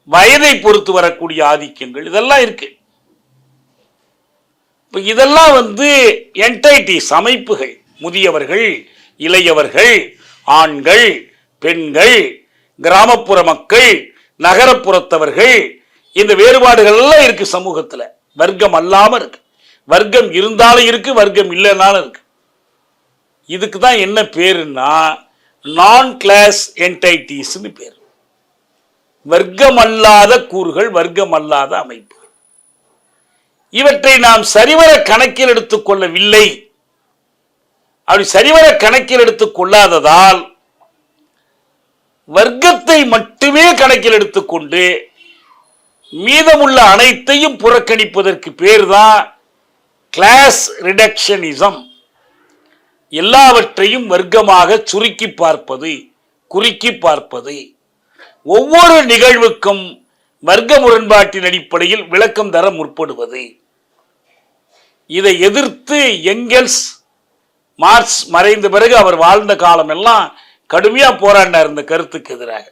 வயதை பொறுத்து வரக்கூடிய ஆதிக்கங்கள், இதெல்லாம் இருக்கு. இதெல்லாம் என்டைட்டிஸ், அமைப்புகள். முதியவர்கள், இளையவர்கள், ஆண்கள், பெண்கள், கிராமப்புற மக்கள், நகரப்புறத்தவர்கள், இந்த வேறுபாடுகள் எல்லாம் இருக்கு சமூகத்துல. வர்க்கம் அல்லாம இருக்கு. வர்க்கம் இருந்தாலும் இருக்கு, வர்க்கம் இல்லைனாலும் இருக்கு. இதுக்கு தான் என்ன பேருன்னா நான் கிளாஸ் என்டைட்டிஸ் பேர். வர்க்கமல்லாத கூறுகள், வர்க்கமல்லாத அமைப்புகள். இவற்றை நாம் சரிவர கணக்கில் எடுத்துக் கொள்ளவில்லை. அப்படி சரிவர கணக்கில் எடுத்துக் கொள்ளாததால் வர்க்கத்தை மட்டுமே கணக்கில் எடுத்துக்கொண்டு மீதமுள்ள அனைத்தையும் புறக்கணிப்பதற்கு பேர்தான் கிளாஸ் ரிடக்ஷனிசம். எல்லாவற்றையும் வர்க்கமாக சுருக்கி பார்ப்பது, குறுக்கி பார்ப்பது, ஒவ்வொரு நிகழ்வுக்கும் வர்க்க முரண்பாட்டின் அடிப்படையில் விளக்கம் தர முற்படுவது. இதை எதிர்த்து எங்கெல்ஸ், மார்க்ஸ் மறைந்த பிறகு அவர் வாழ்ந்த காலம் எல்லாம் கடுமையா போராடினார் இந்த கருத்துக்கு எதிராக.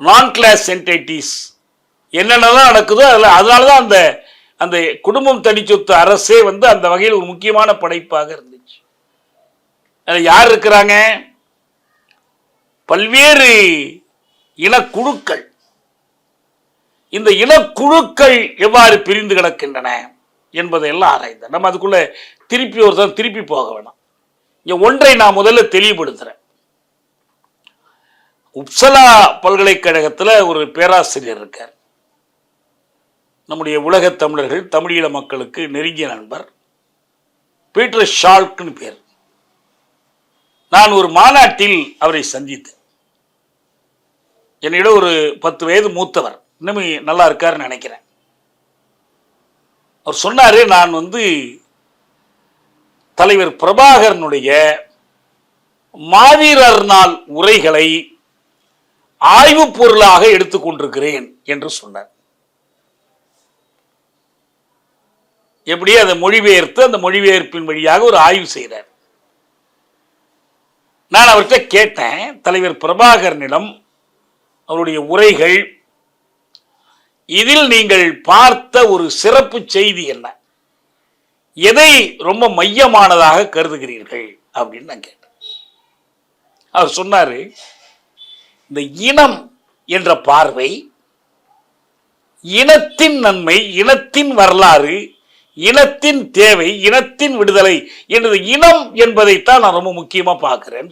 நான் கிளாஸ் என்டைட்டிஸ் என்னென்னலாம் நடக்குதோ அதனாலதான் அந்த அந்த குடும்பம் தனி சொத்து அரசே அந்த வகையில் ஒரு முக்கியமான படைப்பாக இருந்துச்சு. யார் இருக்கிறாங்க? பல்வேறு இனக்குழுக்கள். இந்த இனக்குழுக்கள் எவ்வாறு பிரிந்து கிடக்கின்றன என்பதையெல்லாம் ஆராய்ந்த. நம்ம அதுக்குள்ள திருப்பி போக வேணாம். இங்க ஒன்றை நான் முதல்ல தெளிவுபடுத்துறேன். உப்சலா பல்கலைக்கழகத்தில் ஒரு பேராசிரியர் இருக்கார். நம்முடைய உலக தமிழர்கள், தமிழீழ மக்களுக்கு நெருங்கிய நண்பர். பீட்டர் ஷால்க்னு பேர். நான் ஒரு மாநாட்டில் அவரை சந்தித்தேன். என்னிடம் ஒரு 10 வயது மூத்தவர், இன்னும் நல்லா இருக்காருன்னு நினைக்கிறேன். அவர் சொன்னாரு, நான் தலைவர் பிரபாகரனுடைய மாவீரர் நாள் உரைகளை ஆய்வு பொருளாக எடுத்துக்கொண்டிருக்கிறேன் என்று சொன்னார். எப்படி அதை மொழிபெயர்த்து அந்த மொழிபெயர்ப்பின் வழியாக ஒரு ஆய்வு செய்தார். நான் அவர்கிட்ட கேட்டேன், தலைவர் பிரபாகரனிடம் அவருடைய உரைகள், இதில் நீங்கள் பார்த்த ஒரு சிறப்பு செய்தி என்ன, எதை ரொம்ப மையமானதாக கருதுகிறீர்கள் அப்படின்னு நான் கேட்டேன். அவர் சொன்னாரு, இந்த இனம் என்ற பார்வை, இனத்தின் நன்மை, இனத்தின் வரலாறு, இனத்தின் தேவை, இனத்தின் விடுதலை என்றது இனம் என்பதைத்தான் நான் ரொம்ப முக்கியமா பார்க்கிறேன்.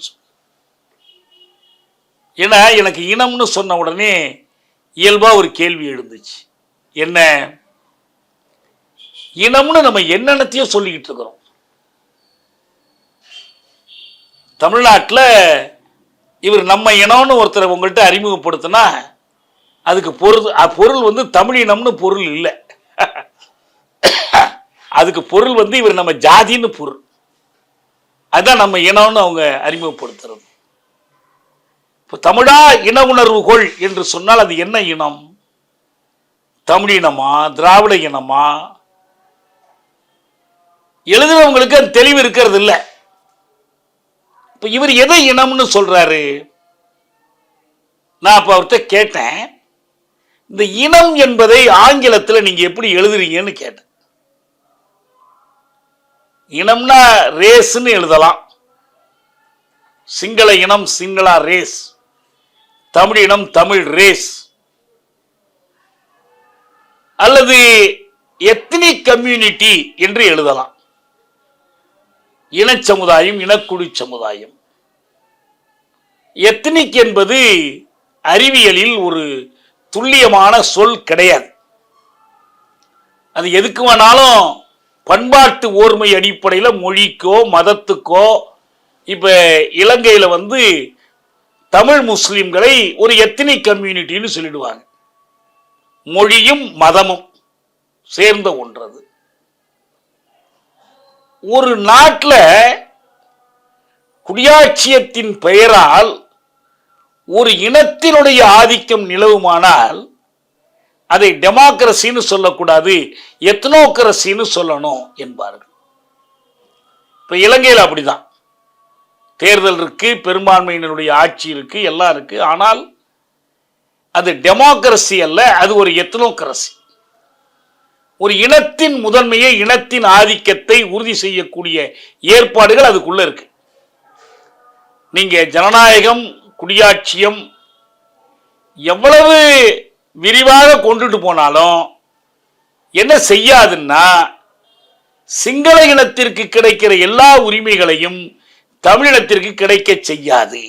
ஏன்னா எனக்கு இனம்னு சொன்ன உடனே இயல்பா ஒரு கேள்வி எழுந்துச்சு. என்ன இனம்னு நம்ம என்னென்னத்தையும் சொல்லிக்கிட்டு இருக்கிறோம். தமிழ்நாட்டில் இவர் நம்ம இனம்னு ஒருத்தரை உங்கள்கிட்ட அறிமுகப்படுத்தினா அதுக்கு பொருள் தமிழ் இனம்னு பொருள் இல்லை. அதுக்கு பொருள் இவர் நம்ம ஜாதின்னு பொருள். அதுதான் நம்ம இனம்னு அவங்க அறிமுகப்படுத்துறது. இப்போ தமிழா இன உணர்வு கொள் என்று சொன்னால் அது என்ன இனம்? தமிழ் இனமா, திராவிட இனமா? எழுதுறவங்களுக்கு அது தெளிவு இருக்கிறது இல்லை. இப்ப இவர் எதை இனம்னு சொல்றாரு? நான் அப்ப அவர்கிட்ட கேட்டேன், இந்த இனம் என்பதை ஆங்கிலத்தில் நீங்க எப்படி எழுதுறீங்கன்னு கேட்டேன். இனம்னா ரேஸ்ன்னு எழுதலாம். சிங்கள இனம் சிங்களா ரேஸ், தமிழ் இனம் தமிழ் ரேஸ், அல்லது எத்னிக் கம்யூனிட்டி என்று எழுதலாம். இன சமுதாயம், இனக்குழு சமுதாயம். எத்னிக் என்பது அறிவியலில் ஒரு துல்லியமான சொல் கிடையாது. அது எதுக்கு வேணாலும் பண்பாட்டு ஓர்மை அடிப்படையில் மொழிக்கோ மதத்துக்கோ, இப்ப இலங்கையில தமிழ் முஸ்லிம்களை ஒரு எத்னிக் கம்யூனிட்டின்னு சொல்லிடுவாங்க. மொழியும் மதமும் சேர்ந்த ஒன்றது. ஒரு நாட்டில் குடியாட்சியத்தின் பெயரால் ஒரு இனத்தினுடைய ஆதிக்கம் நிலவுமானால் அதை டெமோக்ரஸின்னு சொல்லக்கூடாது, எத்னோக்ரஸின்னு சொல்லணும் என்பார்கள். இப்ப இலங்கையில் அப்படிதான். தேர்தல் இருக்கு, பெரும்பான்மையினருடைய ஆட்சி இருக்கு, எல்லாம் இருக்கு. ஆனால் அது டெமோக்ரஸி அல்ல, அது ஒரு எத்னோக்ரஸி. ஒரு இனத்தின் முதன்மையை, இனத்தின் ஆதிக்கத்தை உறுதி செய்யக்கூடிய ஏற்பாடுகள் அதுக்குள்ள இருக்கு. நீங்க ஜனநாயகம், குடியாட்சியம் எவ்வளவு விரிவாக கொண்டுட்டு போனாலும் என்ன செய்யாதுன்னா, சிங்கள இனத்திற்கு கிடைக்கிற எல்லா உரிமைகளையும் தமிழினத்திற்கு கிடைக்க செய்யாது.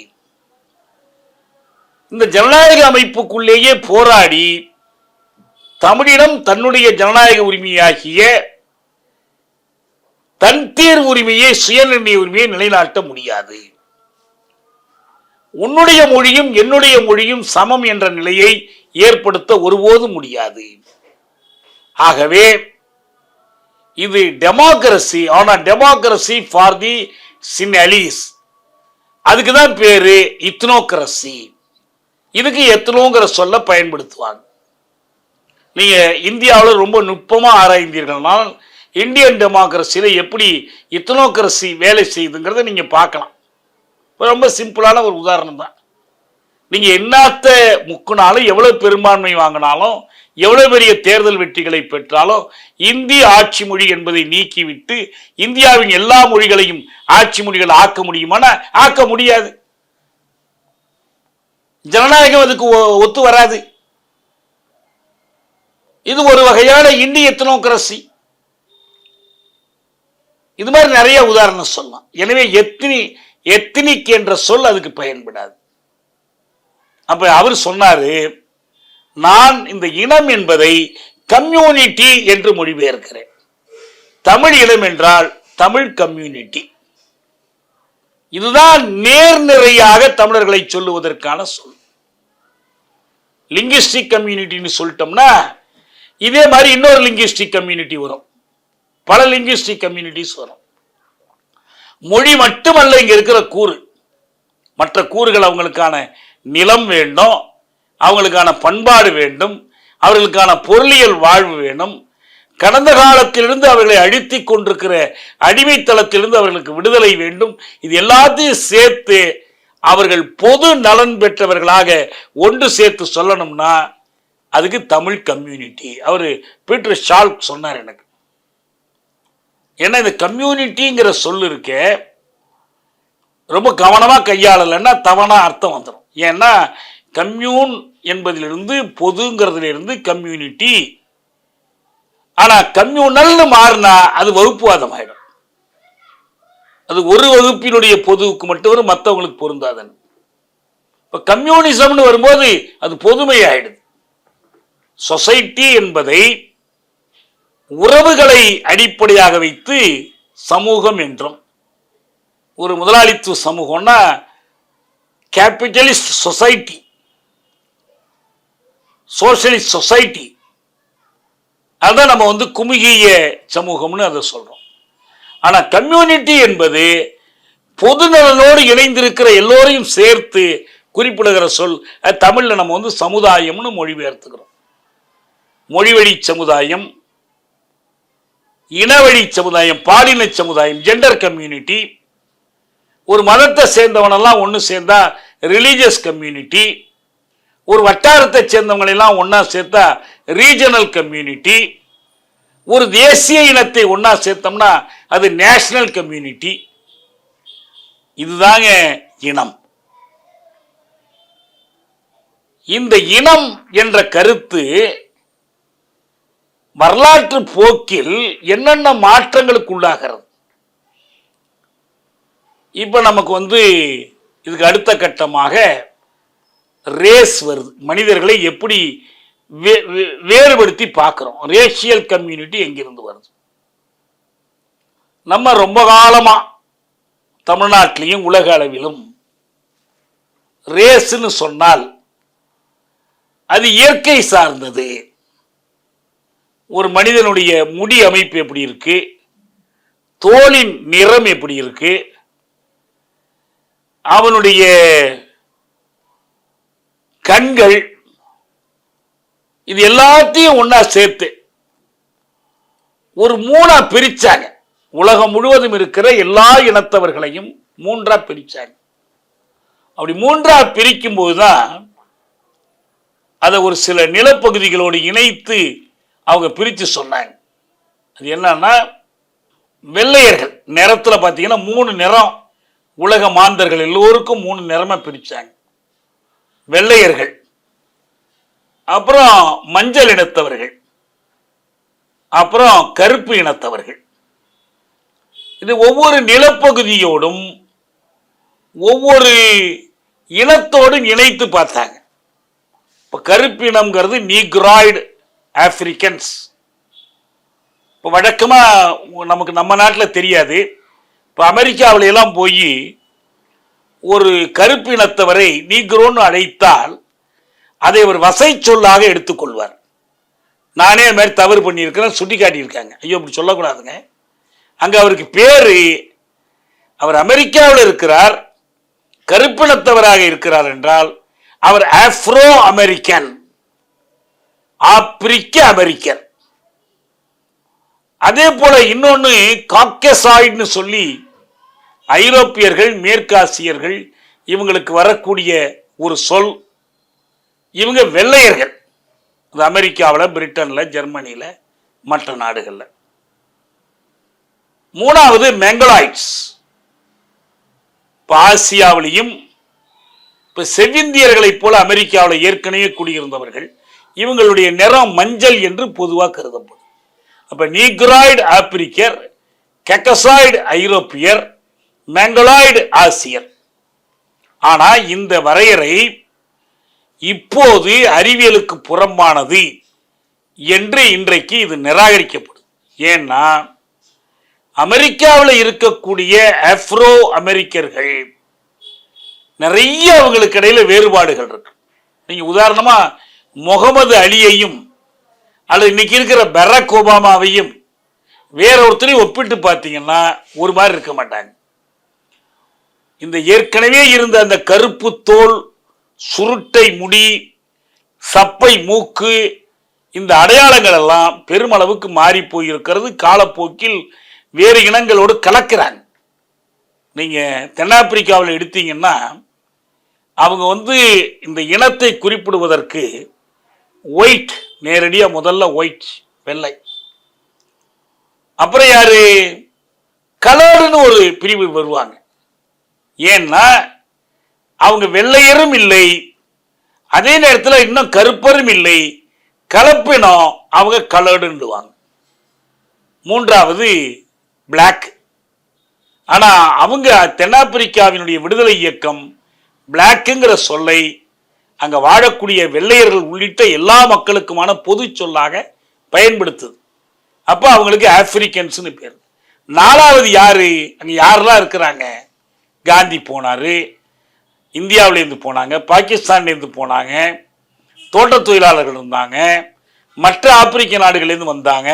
இந்த ஜனநாயக அமைப்புக்குள்ளேயே போராடி தமிழினம் தன்னுடைய ஜனநாயக உரிமையாகிய தன் தேர்வு உரிமையை, சுயநிர்ணய உரிமையை நிலைநாட்ட முடியாது. உன்னுடைய மொழியும் என்னுடைய மொழியும் சமம் என்ற நிலையை ஏற்படுத்த ஒருபோதும் முடியாது. ஆகவே இது டெமோக்ரசி, ஆனா டெமோக்ரசி ஃபார் தி சின்னலிஸ். அதுக்கு தான் பேரு இத்னோக்ரசி. இதுக்கு எத்தனோங்கிற சொல்ல பயன்படுத்துவாங்க. நீங்க இந்தியாவில் ரொம்ப நுட்பமா ஆராய்ந்தீர்கள்னால் இந்தியன் டெமோக்ரஸியில எப்படி இத்னோக்ரசி வேலை செய்யுதுங்கிறத நீங்க பார்க்கலாம். ரொம்ப சிம்பிளான ஒரு உதாரணம் தான். நீங்க என்னத்த முக்குனாலும், எவ்வளவு பெரும்பான்மை வாங்கினாலும், எவ்வளவு பெரிய தேர்தல் வெற்றிகளை பெற்றாலும் இந்திய ஆட்சி மொழி என்பதை நீக்கிவிட்டு இந்தியாவின் எல்லா மொழிகளையும் ஆட்சி மொழிகள் ஆக்க முடியுமானா ஆக்க முடியாது. ஜனநாயகம் அதுக்கு ஒத்து வராது. இது ஒரு வகையான இந்திய எத்னோக்ரசி. இது மாதிரி நிறைய உதாரணம் சொல்லலாம். எனவே எத்னிக் என்ற சொல் அதுக்கு பயன்படாது. அப்ப அவர் சொன்னாரு, நான் இந்த இனம் என்பதை கம்யூனிட்டி என்று மொழிபெயர்க்கிறேன். தமிழ் இனம் என்றால் தமிழ் கம்யூனிட்டி. இதுதான் நேர்நிறையாக தமிழர்களை சொல்லுவதற்கான சொல். லிங்குஸ்டிக் கம்யூனிட்டின்னு சொல்லிட்டோம்னா இதே மாதிரி இன்னொரு லிங்குஸ்டிக் கம்யூனிட்டி வரும், பல லிங்குஸ்டிக் கம்யூனிட்டிஸ் வரும். மொழி மட்டுமல்ல இங்க இருக்கிற கூறு, மற்ற கூறுகள் அவங்களுக்கான நிலம் வேண்டும், அவங்களுக்கான பண்பாடு வேண்டும், அவர்களுக்கான பொருளியல் வாழ்வு வேண்டும், கடந்த காலத்திலிருந்து அவர்களை அழித்துக் கொண்டிருக்கிற அடிமைத்தளத்திலிருந்து அவர்களுக்கு விடுதலை வேண்டும். இது எல்லாத்தையும் சேர்த்து அவர்கள் பொது நலன் பெற்றவர்களாக ஒன்று சேர்த்து சொல்லணும்னா அதுக்கு தமிழ் கம்யூனிட்டி. அவரு பீட்டர் ஷால்க் சொன்னார் எனக்கு. ஏன்னா இந்த கம்யூனிட்டிங்கிற சொல் இருக்க ரொம்ப கவனமா கையாளலைன்னா தவறா அர்த்தம் வந்துடும். ஏன்னா கம்யூன் என்பதிலிருந்து, பொதுங்கிறதுல இருந்து கம்யூனிட்டி. ஆனா கம்யூனல்னு மாறினா அது வகுப்புவாதம் ஆயிடும். அது ஒரு வகுப்பினுடைய பொதுவுக்கு மட்டும் வரும், மற்றவங்களுக்கு பொருந்தாதன். இப்ப கம்யூனிசம்னு வரும்போது அது பொதுமை ஆயிடுது. சொசைட்டி என்பதை உறவுகளை அடிப்படையாக வைத்து சமூகம் என்றும், ஒரு முதலாளித்துவ சமூகம்னா கேபிட்டலிஸ்ட் சொசைட்டி, சோசியலிஸ்ட் சொசைட்டி, அதான் நம்ம குமுகிய சமூகம்னு அதை சொல்றோம். ஆனா கம்யூனிட்டி என்பது பொதுநலனோடு இணைந்திருக்கிற எல்லோரையும் சேர்த்து குறிப்பிடுகிற சொல். தமிழ்ல நம்ம சமுதாயம்னு மொழிபெயர்த்துக்கிறோம். மொழிவழி சமுதாயம், இனவழி சமுதாயம், பாலின சமுதாயம், ஜெண்டர் கம்யூனிட்டி. ஒரு மதத்தை சேர்ந்தவனெல்லாம் ஒன்று சேர்ந்தா ரிலீஜியஸ் கம்யூனிட்டி. ஒரு வட்டாரத்தை சேர்ந்தவங்களெல்லாம் ஒன்னா சேர்த்தா ரீஜனல் கம்யூனிட்டி. ஒரு தேசிய இனத்தை ஒன்னா சேர்த்தோம்னா அது நேஷனல் கம்யூனிட்டி. இதுதாங்க இனம். இந்த இனம் என்ற கருத்து வரலாற்று போக்கில் என்னென்ன மாற்றங்களுக்கு உள்ளாகிறது. இப்ப நமக்கு இதுக்கு அடுத்த கட்டமாக ரேஸ் வருது. மனிதர்களை எப்படி வேறுபடுத்தி பார்க்கிறோம். ரேஷியல் கம்யூனிட்டி எங்கிருந்து வருது? நம்ம ரொம்ப காலமா தமிழ்நாட்டிலையும் உலக அளவிலும் ரேஸ்ன்னு சொன்னால் அது இயற்கை சார்ந்தது. ஒரு மனிதனுடைய முடி அமைப்பு எப்படி இருக்கு, தோலின் நிறம் எப்படி இருக்கு, அவனுடைய கண்கள், இது எல்லாத்தையும் ஒன்னா சேர்த்து ஒரு மூணா பிரிச்சாங்க. உலகம் முழுவதும் இருக்கிற எல்லா இனத்தவர்களையும் மூன்றா பிரிச்சாங்க. அப்படி மூன்றா பிரிக்கும் போதுதான் அதை ஒரு சில நிலப்பகுதிகளோடு இணைத்து அவங்க பிரித்து சொன்னாங்க. அது என்னன்னா, வெள்ளையர்கள் நிறத்துல பார்த்தீங்கன்னா 3 நிறம். உலக மாந்தர்கள் எல்லோருக்கும் 3 நிறமா பிரிச்சாங்க. வெள்ளையர்கள், அப்புறம் மஞ்சள் இனத்தவர்கள், அப்புறம் கருப்பு இனத்தவர்கள். இது ஒவ்வொரு நிலப்பகுதியோடும் ஒவ்வொரு இனத்தோடு இணைத்து பார்த்தாங்க. இப்போ கருப்பினம்ங்கிறது நீக்ராய்டு ஆப்பிரிக்கன்ஸ். இப்போ வழக்கமாக நமக்கு நம்ம நாட்டில் தெரியாது. இப்போ அமெரிக்காவில எல்லாம் போய் ஒரு கருப்பினத்தவரை நீக்ரோன்னு அழைத்தால் அதை ஒரு வசை சொல்லாக எடுத்துக்கொள்வார். நானே அது மாதிரி தவறு பண்ணியிருக்கிறேன், சுட்டி காட்டியிருக்காங்க. ஐயோ அப்படி சொல்லக்கூடாதுங்க. அங்கே அவருக்கு பேர், அவர் அமெரிக்காவில் இருக்கிறார், கருப்பினத்தவராக இருக்கிறார் என்றால் அவர் ஆப்ரோ அமெரிக்கன், ஆப்பிரிக்க அமெரிக்கன். அதே போல இன்னொன்று காக்கசாய்டுன்னு சொல்லி ஐரோப்பியர்கள், மேற்காசியர்கள் இவங்களுக்கு வரக்கூடிய ஒரு சொல். இவங்க வெள்ளையர்கள், அது அமெரிக்காவில், பிரிட்டனில், ஜெர்மனியில், மற்ற நாடுகளில். மூணாவது மெங்கலாய்ட்ஸ். இப்போ ஆசியாவிலையும் இப்போ செவ்விந்தியர்களைப் போல அமெரிக்காவில் ஏற்கனவே குடியிருந்தவர்கள், இவங்களுடைய நிறம் மஞ்சள் என்று பொதுவாக கருதப்படும். அப்போ நீக்ராய்டு ஆப்பிரிக்கர், கெக்கசாய்டு ஐரோப்பியர், மெங்கலாய்டு ஆசியர். ஆனால் இந்த வரையறை இப்போது அறிவியலுக்கு புறம்பானது என்று இன்றைக்கு இது நிராகரிக்கப்படும். ஏன்னா அமெரிக்காவில் இருக்கக்கூடிய ஆப்ரோ அமெரிக்கர்கள் நிறைய அவங்களுக்கு இடையில வேறுபாடுகள் இருக்கு. நீங்க உதாரணமா முகமது அலியையும் அல்லது இன்னைக்கு இருக்கிற பராக் ஒபாமாவையும் வேற ஒருத்தரையும் ஒப்பிட்டு பார்த்தீங்கன்னா ஒரு மாதிரி இருக்க மாட்டாங்க. இந்த ஏற்கனவே இருந்த அந்த கருப்பு தோல், சுருட்டை முடி, சப்பை மூக்கு, இந்த அடையாளங்கள் எல்லாம் பெருமளவுக்கு மாறி போயிருக்கிறது. காலப்போக்கில் வேறு இனங்களோடு கலக்கிறாங்க. நீங்க தென்னாப்பிரிக்காவில் எடுத்தீங்கன்னா அவங்க இந்த இனத்தை குறிப்பிடுவதற்கு ஒயிட், நேரடியாக முதல்ல ஒயிட், வெள்ளை. அப்புறம் யாரு, கலர்டுன்னு ஒரு பிரிவு வருவாங்க. ஏன்னா அவங்க வெள்ளையரும் இல்லை, அதே நேரத்தில் இன்னும் கருப்பரும் இல்லை, கலப்பினம், அவங்க கலர்டுன்னுவாங்க. மூன்றாவது பிளாக். ஆனா அவங்க தென்னாப்பிரிக்காவினுடைய விடுதலை இயக்கம் பிளாக்குங்கிற சொல்லை அங்க வாழக்கூடிய வெள்ளையர்கள் உள்ளிட்ட எல்லா மக்களுக்குமான பொது சொல்லாக பயன்படுத்துது. அப்ப அவங்களுக்கு ஆப்பிரிக்கன்ஸ்னு பேர். நாலாவது யாரு, அங்க யாரெல்லாம் இருக்கிறாங்க, காந்தி போனாரு, இந்தியாவிலேருந்து போனாங்க, பாகிஸ்தான்லேருந்து போனாங்க, தோட்ட தொழிலாளர்கள் இருந்தாங்க, மற்ற ஆப்பிரிக்க நாடுகளிலிருந்து வந்தாங்க.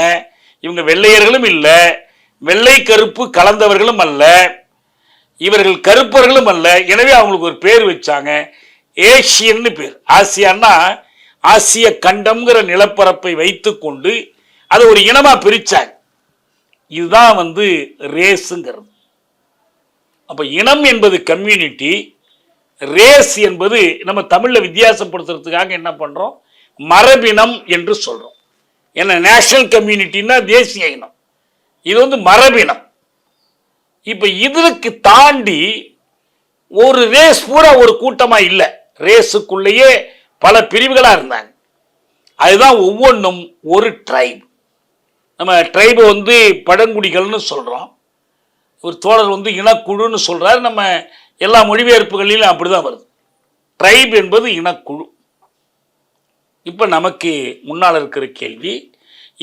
இவங்க வெள்ளையர்களும் இல்லை, வெள்ளை கருப்பு கலந்தவர்களும் அல்ல, இவர்கள் கருப்பர்களும் அல்ல. எனவே அவங்களுக்கு ஒரு பேர் வச்சாங்க, ஏசியன்னு பேர். ஆசியான்னா ஆசிய கண்டம்ங்கிற நிலப்பரப்பை வைத்துக்கொண்டு அதை ஒரு இனமா பிரிச்சாங்க. இதுதான் ரேஸுங்கிறது. அப்ப இனம் என்பது கம்யூனிட்டி, ரேஸ் என்பது நம்ம தமிழ்ல வித்தியாசப்படுத்துறதுக்காக என்ன பண்றோம், மரபினம் என்று சொல்றோம். ஏன்னா நேஷனல் கம்யூனிட்டின்னா தேசிய இனம், இது மரபினம். இப்ப இதற்கு தாண்டி ஒரு ரேஸ் பூரா ஒரு கூட்டமா இல்லை, ரேஸுக்குள்ளேயே பல பிரிவுகளா இருந்தாங்க. அதுதான் ஒவ்வொன்றும் ஒரு ட்ரைப். நம்ம ட்ரைபை பழங்குடிகள்னு சொல்றோம். ஒரு தோழர் இனக்குழுன்னு சொல்றாரு. நம்ம எல்லா மொழிபெயர்ப்புகளிலும் அப்படிதான் வருது. ட்ரைப் என்பது இனக்குழு. இப்ப நமக்கு முன்னால் இருக்கிற கேள்வி,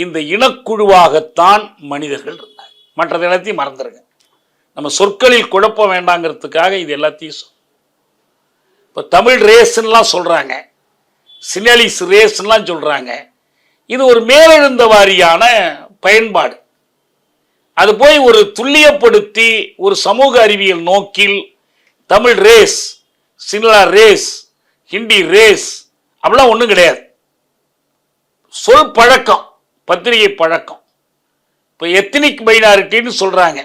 இந்த இனக்குழுவாகத்தான் மனிதர்கள் இருந்தாங்க. மற்றது எல்லாத்தையும் மறந்துருங்க. நம்ம சொற்களில் குழப்பம் வேண்டாங்கிறதுக்காக இது எல்லாத்தையும் இப்போ தமிழ் ரேஸ்லாம் சொல்றாங்க, சினலிஸ் ரேஸ்லாம் சொல்றாங்க. இது ஒரு மேலெழுந்த வாரியான பயன்பாடு. அது போய் ஒரு துல்லியப்படுத்தி ஒரு சமூக அறிவியல் நோக்கில் Tamil race, Sinhala race, Hindi race அப்படிலாம் ஒன்றும் கிடையாது. சொல் பழக்கம், பத்திரிகை பழக்கம். இப்போ எத்னிக் மைனாரிட்டின்னு சொல்றாங்க,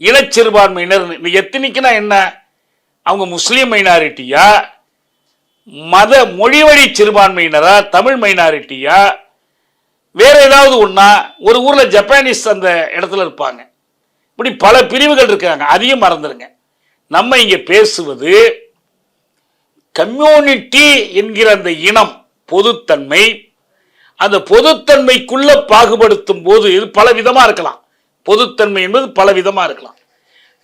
இனச்சிறுபான்மையினர். இந்த எத்னிக்னா என்ன, அவங்க முஸ்லீம் மைனாரிட்டியா, மத மொழிவழி சிறுபான்மையினரா, தமிழ் மைனாரிட்டியா, வேற ஏதாவது ஒன்றா? ஒரு ஊர்ல ஜப்பானீஸ் அந்த இடத்துல இருப்பாங்க. இப்படி பல பிரிவுகள் இருக்காங்க, அதையும் மறந்துருங்க. நம்ம இங்க பேசுவது கம்யூனிட்டி என்கிற அந்த இனம், பொதுத்தன்மை. அந்த பொதுத்தன்மைக்குள்ள பாகுபடுத்தும் போது இது பல விதமா இருக்கலாம். பொதுத்தன்மை என்பது பல விதமா இருக்கலாம்.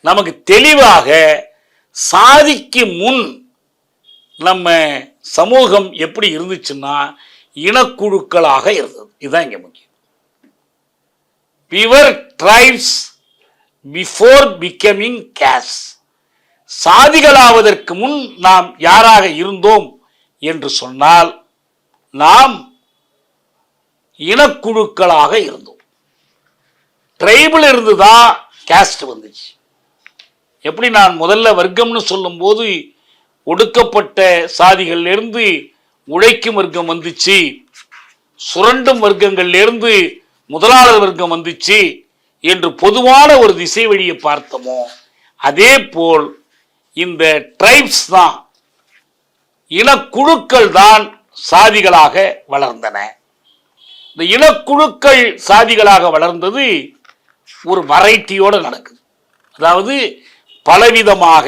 நமக்கு தெளிவாக சாதிக்கு முன் நம்ம சமூகம் எப்படி இருந்துச்சுன்னா இனக்குழுக்களாக இருந்தது. இதுதான் இங்க முக்கியம். We were tribes before becoming castes. சாதிகளாவதற்கு முன் நாம் யாராக இருந்தோம் என்று சொன்னால் நாம் இனக்குழுக்களாக இருந்தோம். ட்ரைபிள் இருந்துதான் கேஸ்ட் வந்துச்சு. எப்படி நான் முதல்ல வர்க்கம்னு சொல்லும் போது ஒடுக்கப்பட்ட சாதிகளிலிருந்து உழைக்கும் வர்க்கம் வந்துச்சு, சுரண்டும் வர்க்கங்கள்லேருந்து முதலாளர் வர்க்கம் வந்துச்சு என்று பொதுவான ஒரு திசை வழியை பார்த்தோமோ, அதே போல் இந்த ட்ரைப்ஸ் தான், இனக்குழுக்கள் தான் சாதிகளாக வளர்ந்தன. இந்த இனக்குழுக்கள் சாதிகளாக வளர்ந்தது ஒரு வெரைட்டியோடு நடக்குது. அதாவது பலவிதமாக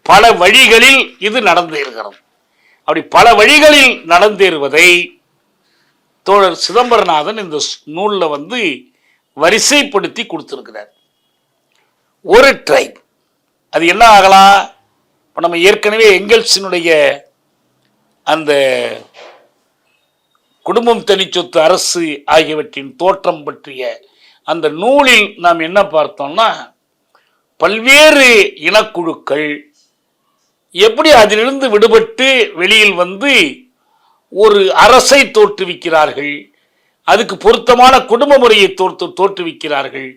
பல வழிகளில் இது நடந்தேறுகிறது. அப்படி பல வழிகளில் நடந்தேறுவதை தோழர் சிதம்பரநாதன் இந்த நூலில் வரிசைப்படுத்தி கொடுத்திருக்கிறார். ஒரு ட்ரைப் அது என்ன ஆகலாம்? இப்போ நம்ம ஏற்கனவே எங்கெல்ஸினுடைய அந்த குடும்பம், தனிச்சொத்து, அரசு ஆகியவற்றின் தோற்றம் பற்றிய அந்த நூலில் நாம் என்ன பார்த்தோம்னா, பல்வேறு இனக்குழுக்கள் எப்படி அதிலிருந்து விடுபட்டு வெளியில் ஒரு அரசை தோற்றுவிக்கிறார்கள், அதுக்கு பொருத்தமான குடும்ப முறையை தோற்றுவிக்கிறார்கள்,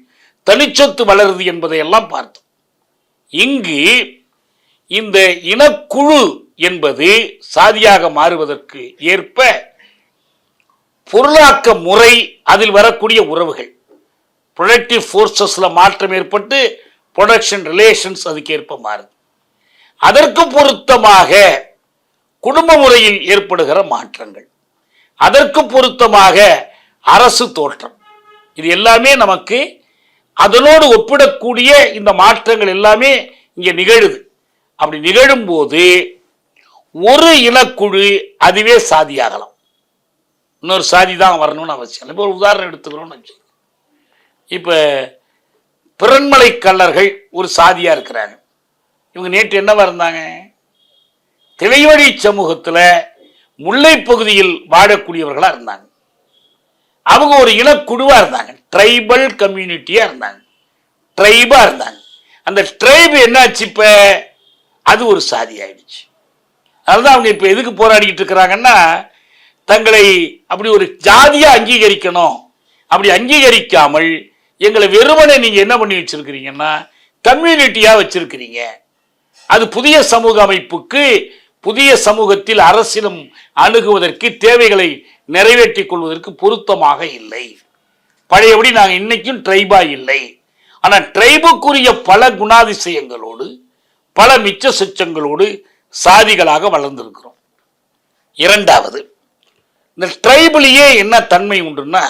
தனிச்சொத்து வளருது என்பதையெல்லாம் பார்த்தோம். இங்கு இந்த இனக்குழு என்பது சாதியாக மாறுவதற்கு ஏற்ப பொருளாக்க முறை, அதில் வரக்கூடிய உறவுகள், ப்ரொடக்டிவ் ஃபோர்ஸஸ்ல மாற்றம் ஏற்பட்டு ப்ரொடக்ஷன் ரிலேஷன்ஸ் அதுக்கு ஏற்ப மாறுது. அதற்கு பொருத்தமாக குடும்ப முறையில் ஏற்படுகிற மாற்றங்கள், அதற்கு பொருத்தமாக அரசு தோற்றம், இது எல்லாமே நமக்கு அதனோடு ஒப்பிடக்கூடிய இந்த மாற்றங்கள் எல்லாமே இங்க நிகழுது. அப்படி நிகழும் போது ஒரு இனக்குழு அதுவே சாதியாகலாம், இன்னொரு சாதி தான் வரணும்னு அவசியம். இப்போ ஒரு உதாரணம் எடுத்துக்கிறோம்னு வச்சு, இப்போ பிறன்மலை கள்ளர்கள் ஒரு சாதியா இருக்கிறாங்க. இவங்க நேற்று என்னவா இருந்தாங்க? திளைவழி சமூகத்தில் முல்லை பகுதியில் வாழக்கூடியவர்களா இருந்தாங்க. அவங்க ஒரு இனக்குழுவா இருந்தாங்க, ட்ரைபல் கம்யூனிட்டியா இருந்தாங்க, ட்ரைபா இருந்தாங்க. அந்த ட்ரைப் என்னாச்சு? இப்ப அது ஒரு சாதி ஆயிடுச்சு. அதுதான் அவங்க இப்ப எதுக்கு போராடிக்கிட்டு இருக்கிறாங்கன்னா, தங்களை அப்படி ஒரு ஜாதியா அங்கீகரிக்கணும். அப்படி அங்கீகரிக்காமல் எங்களை வெறுமனே நீங்க என்ன பண்ணி வச்சிருக்கிறீங்கன்னா கம்யூனிட்டியா வச்சிருக்கிறீங்க. அது புதிய சமூக அமைப்புக்கு, புதிய சமூகத்தில் அரசிடம் அணுகுவதற்கு, தேவைகளை நிறைவேற்றிக் கொள்வதற்கு பொருத்தமாக இல்லை. பழையபடி நாங்கள் இன்னைக்கும் ட்ரைபா இல்லை. ஆனால் ட்ரைபுக்குரிய பல குணாதிசயங்களோடு, பல மிச்ச சுச்சங்களோடு சாதிகளாக வளர்ந்திருக்கிறோம். இரண்டாவது, இந்த ட்ரைபிலேயே என்ன தன்மை உண்டுன்னா,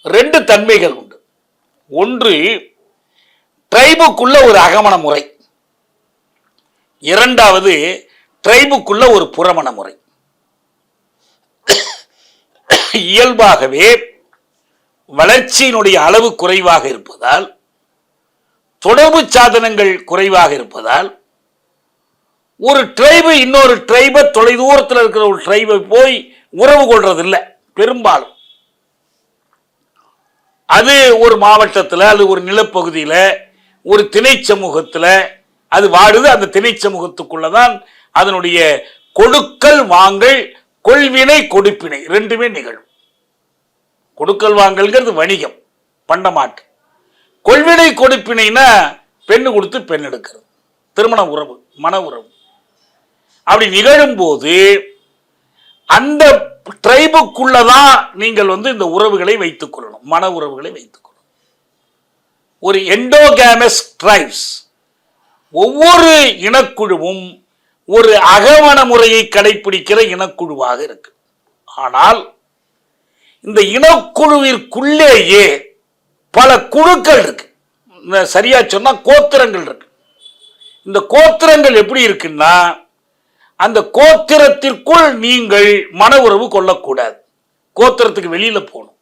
ரெண்டு தன்மைகள் உண்டு. ஒன்று, ட்ரைபுக்குள்ள ஒரு அகமண முறை. இரண்டாவது, ட்ரைபுக்குள்ள ஒரு புறமண முறை. இயல்பாகவே வளர்ச்சியினுடைய அளவு குறைவாக இருப்பதால், தொடர்பு சாதனங்கள் குறைவாக இருப்பதால், ஒரு ட்ரைபு இன்னொரு ட்ரைபை தொலைதூரத்தில் இருக்கிற ஒரு ட்ரைபை போய் உறவு கொள்றதில்லை பெரும்பாலும். அது ஒரு மாவட்டத்தில், அது ஒரு நிலப்பகுதியில், ஒரு திணை சமூகத்தில் அது வாடுது. அந்த திணை சமூகத்துக்குள்ளதான் அதனுடைய கொடுக்கல் வாங்கல், கொள்வினை கொடுப்பினை ரெண்டுமே நிகழும். கொடுக்கல் வாங்கல்ங்கிறது வணிகம், பண்டமாட்டு. கொள்வினை கொடுப்பினைனா பெண்ணு கொடுத்து பெண் எடுக்கிறது, திருமண உறவு, மன உறவு. அப்படி நிகழும் போது அந்த ட்ரைபுக்குள்ளதான் நீங்கள் இந்த உறவுகளை வைத்துக் கொள்ளணும், மன உறவுகளை வைத்துக் கொள்ளணும். ஒரு எண்டோகேமஸ் ட்ரைப்ஸ், ஒவ்வொரு இனக்குழுவும் ஒரு அகமண முறையை கடைபிடிக்கிற இனக்குழுவாக இருக்கு. ஆனால் இந்த இனக்குழுவிற்குள்ளேயே பல குழுக்கள் இருக்கு. சரியா சொன்னா கோத்திரங்கள் இருக்கு. இந்த கோத்திரங்கள் எப்படி இருக்குன்னா, அந்த கோத்திரத்திற்குள் நீங்கள் மன உறவு கொள்ளக்கூடாது. கோத்திரத்துக்கு வெளியில போகணும்,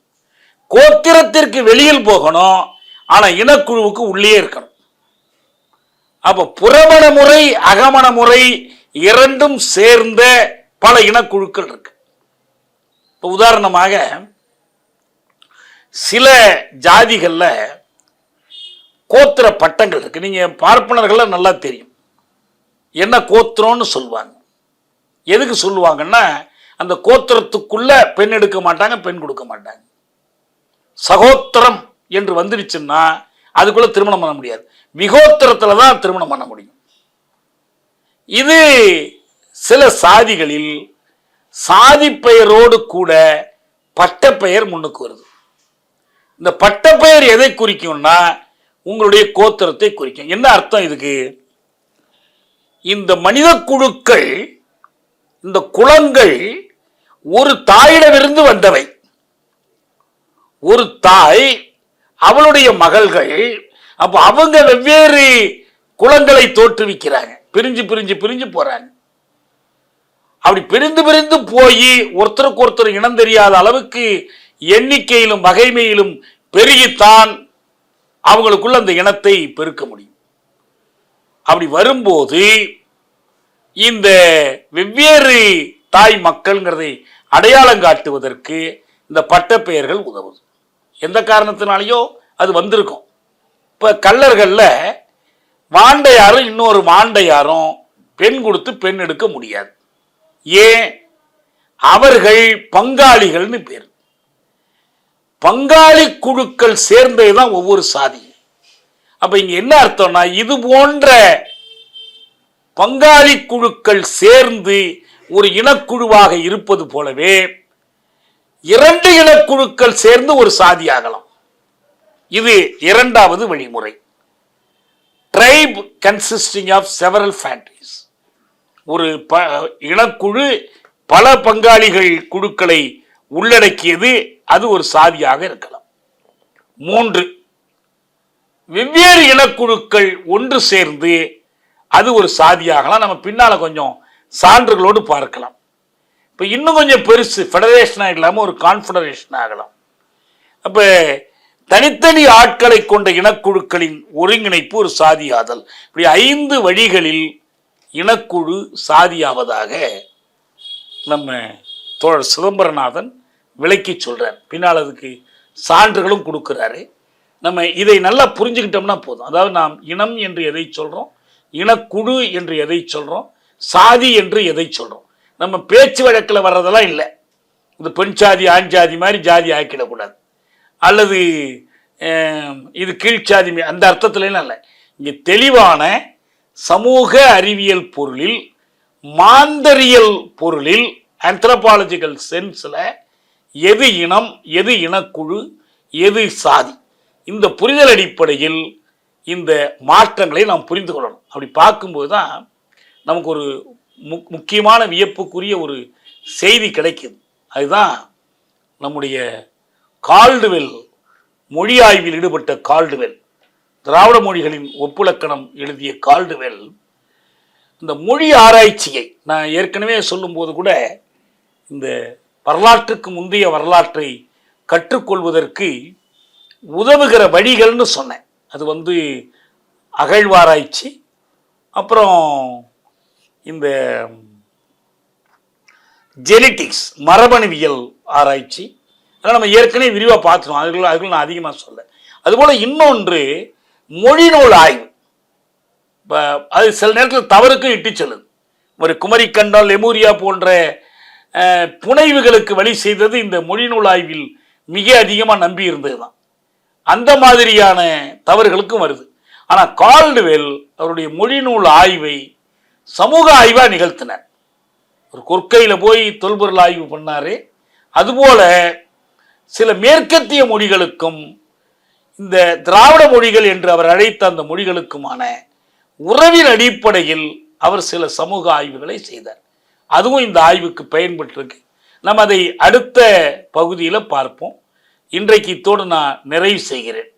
கோத்திரத்திற்கு வெளியில் போகணும். ஆனா இனக்குழுவுக்கு உள்ளே இருக்கணும். அப்ப புறமண முறை அகமண முறை இரண்டும் சேர்ந்த பல இனக்குழுக்கள் இருக்கு. இப்போ உதாரணமாக சில ஜாதிகள்ல கோத்திர பட்டங்கள் இருக்கு. நீங்க பார்ப்பனர்கள நல்லா தெரியும் என்ன கோத்திரம்னு சொல்லுவாங்க. எதுக்கு சொல்லுவாங்கன்னா அந்த கோத்திரத்துக்குள்ள பெண் எடுக்க மாட்டாங்க, பெண் கொடுக்க மாட்டாங்க. சகோத்திரம் என்று வந்துருச்சுன்னா அதுக்குள்ள திருமணம் பண்ண முடியாது. விகோத்திரத்துல தான் திருமணம் பண்ண முடியும். இது சில சாதிகளில் சாதி பெயரோடு கூட பட்டப்பெயர் முன்னுக்கு வருது. இந்த பட்டப்பெயர் எதை குறிக்கும்னா உங்களுடைய கோத்திரத்தை குறிக்கும். என்ன அர்த்தம் இதுக்கு? இந்த மனித குழுக்கள், இந்த குலங்கள் ஒரு தாயிடமிருந்து வந்தவை. ஒரு தாய், அவளுடைய மகள்கள், அப்ப அவங்க வெவ்வேறு குலங்களை தோற்றுவிக்கிறாங்க. பிரிஞ்சு பிரிஞ்சு பிரிஞ்சு போறாங்க. அப்படி பிரிந்து பிரிந்து போய் ஒருத்தருக்கு ஒருத்தர் இனம் தெரியாத அளவுக்கு எண்ணிக்கையிலும் வகைமையிலும் பெருகித்தான் அவங்களுக்குள்ள அந்த இனத்தை பெருக்க முடியும். அப்படி வரும்போது இந்த வெவ்வேறு தாய் மக்கள்ங்கிறதை அடையாளம் காட்டுவதற்கு இந்த பட்டப்பெயர்கள் உதவுது. எந்த காரணத்தினாலேயோ அது வந்திருக்கும். இப்ப கள்ளர்கள்ல வாண்டையாரும் இன்னொரு வாண்டையாரும் பெண் கொடுத்து பெண் எடுக்க முடியாது. ஏன்? அவர்கள் பங்காளிகள்னு பேர். பங்காளி குழுக்கள் சேர்ந்ததுதான் ஒவ்வொரு சாதி. அப்ப இங்க என்ன அர்த்தம்னா இது போன்ற பங்காளி குழுக்கள் சேர்ந்து ஒரு இனக்குழுவாக இருப்பது போலவே இரண்டு இனக்குழுக்கள் சேர்ந்து ஒரு சாதி ஆகலாம். இது இரண்டாவது வழிமுறை. Tribe consisting of several families. ஒரு இனக்குழு பல பங்காளிகள் குழுக்களை உள்ளடக்கியது, அது ஒரு சாதியாக இருக்கலாம். 3, வெவ்வேறு இனக்குழுக்கள் ஒன்று சேர்ந்து அது ஒரு சாதியாகலாம். நம்ம பின்னால கொஞ்சம் சான்றுகளோடு பார்க்கலாம். இப்போ இன்னும் கொஞ்சம் பெருசு, ஃபெடரேஷன் இல்லாமல் ஒரு கான்ஃபெடரேஷன் ஆகலாம். அப்போ தனித்தனி ஆட்களை கொண்ட இனக்குழுக்களின் ஒருங்கிணைப்பு ஒரு சாதியாதல். இப்படி 5 வழிகளில் இனக்குழு சாதியாவதாக நம்ம தோழர் சிதம்பரநாதன் விளக்கி சொல்றார். பின்னால் அதுக்கு சான்றுகளும் கொடுக்கிறாரு. நம்ம இதை நல்லா புரிஞ்சுக்கிட்டோம்னா போதும். அதாவது நாம் இனம் என்று எதை சொல்றோம், இனக்குழு என்று எதை சொல்றோம், சாதி என்று எதை சொல்றோம். நம்ம பேச்சு வழக்கில் வர்றதெல்லாம் இல்லை. இந்த பெண் சாதி ஆண் ஜாதி மாதிரி ஜாதி ஆக்கிடக்கூடாது, அல்லது இது கீழ்ச்சாதி அந்த அர்த்தத்துலாம் இல்லை. இங்கே தெளிவான சமூக அறிவியல் பொருளில், மாந்தரியல் பொருளில், ஆந்த்ரோபாலஜிக்கல் சென்ஸ்ல எது இனம், எது இனக்குழு, எது சாதி, இந்த புரிதல் அடிப்படையில் இந்த மாற்றங்களை நாம் புரிந்து கொள்ளணும். அப்படி பார்க்கும்போது தான் நமக்கு ஒரு முக்கியமான வியப்புக்குரிய ஒரு செய்தி கிடைக்குது. அதுதான் நம்முடைய கால்டுவெல், மொழி ஆய்வில் ஈடுபட்ட கால்டுவெல், திராவிட மொழிகளின் ஒப்புலக்கணம் எழுதிய கால்டுவெல் இந்த மொழி ஆராய்ச்சியை நான் ஏற்கனவே சொல்லும்போது கூட இந்த வரலாற்றுக்கு முந்தைய வரலாற்றை கற்றுக்கொள்வதற்கு உதவுகிற வழிகள்னு சொன்னேன். அது அகழ்வாராய்ச்சி, அப்புறம் இந்த ஜெனட்டிக்ஸ் மரபணுவியல் ஆராய்ச்சி, அதெல்லாம் நம்ம ஏற்கனவே விரிவாக பார்த்துருவோம். அதுக்குள்ள நான் அதிகமாக சொல்ல. அதுபோல் இன்னொன்று மொழி நூல் ஆய்வு. இப்போ அது சில நேரத்தில் தவறுக்கும் இட்டு செல்லுது. ஒரு குமரிக்கண்டம், லெமூரியா போன்ற புனைவுகளுக்கு வழி செய்தது இந்த மொழி நூல் ஆய்வில் மிக அதிகமாக நம்பி இருந்தது தான். அந்த மாதிரியான தவறுகளுக்கும் வருது. ஆனால் கால்டுவெல் அவருடைய மொழி நூல் ஆய்வை சமூக ஆய்வாக நிகழ்த்தினார். ஒரு கொற்கையில் போய் தொல்பொருள் ஆய்வு பண்ணார். அதுபோல சில மேற்கத்திய மொழிகளுக்கும் இந்த திராவிட மொழிகள் என்று அவர் அழைத்த அந்த மொழிகளுக்குமான உறவின் அடிப்படையில் அவர் சில சமூக ஆய்வுகளை செய்தார். அதுவும் இந்த ஆய்வுக்கு பயன்பட்டிருக்கு. நம்ம அதை அடுத்த பகுதியில் பார்ப்போம். இன்றைக்கு இத்தோடு நான் நிறைவு செய்கிறேன்.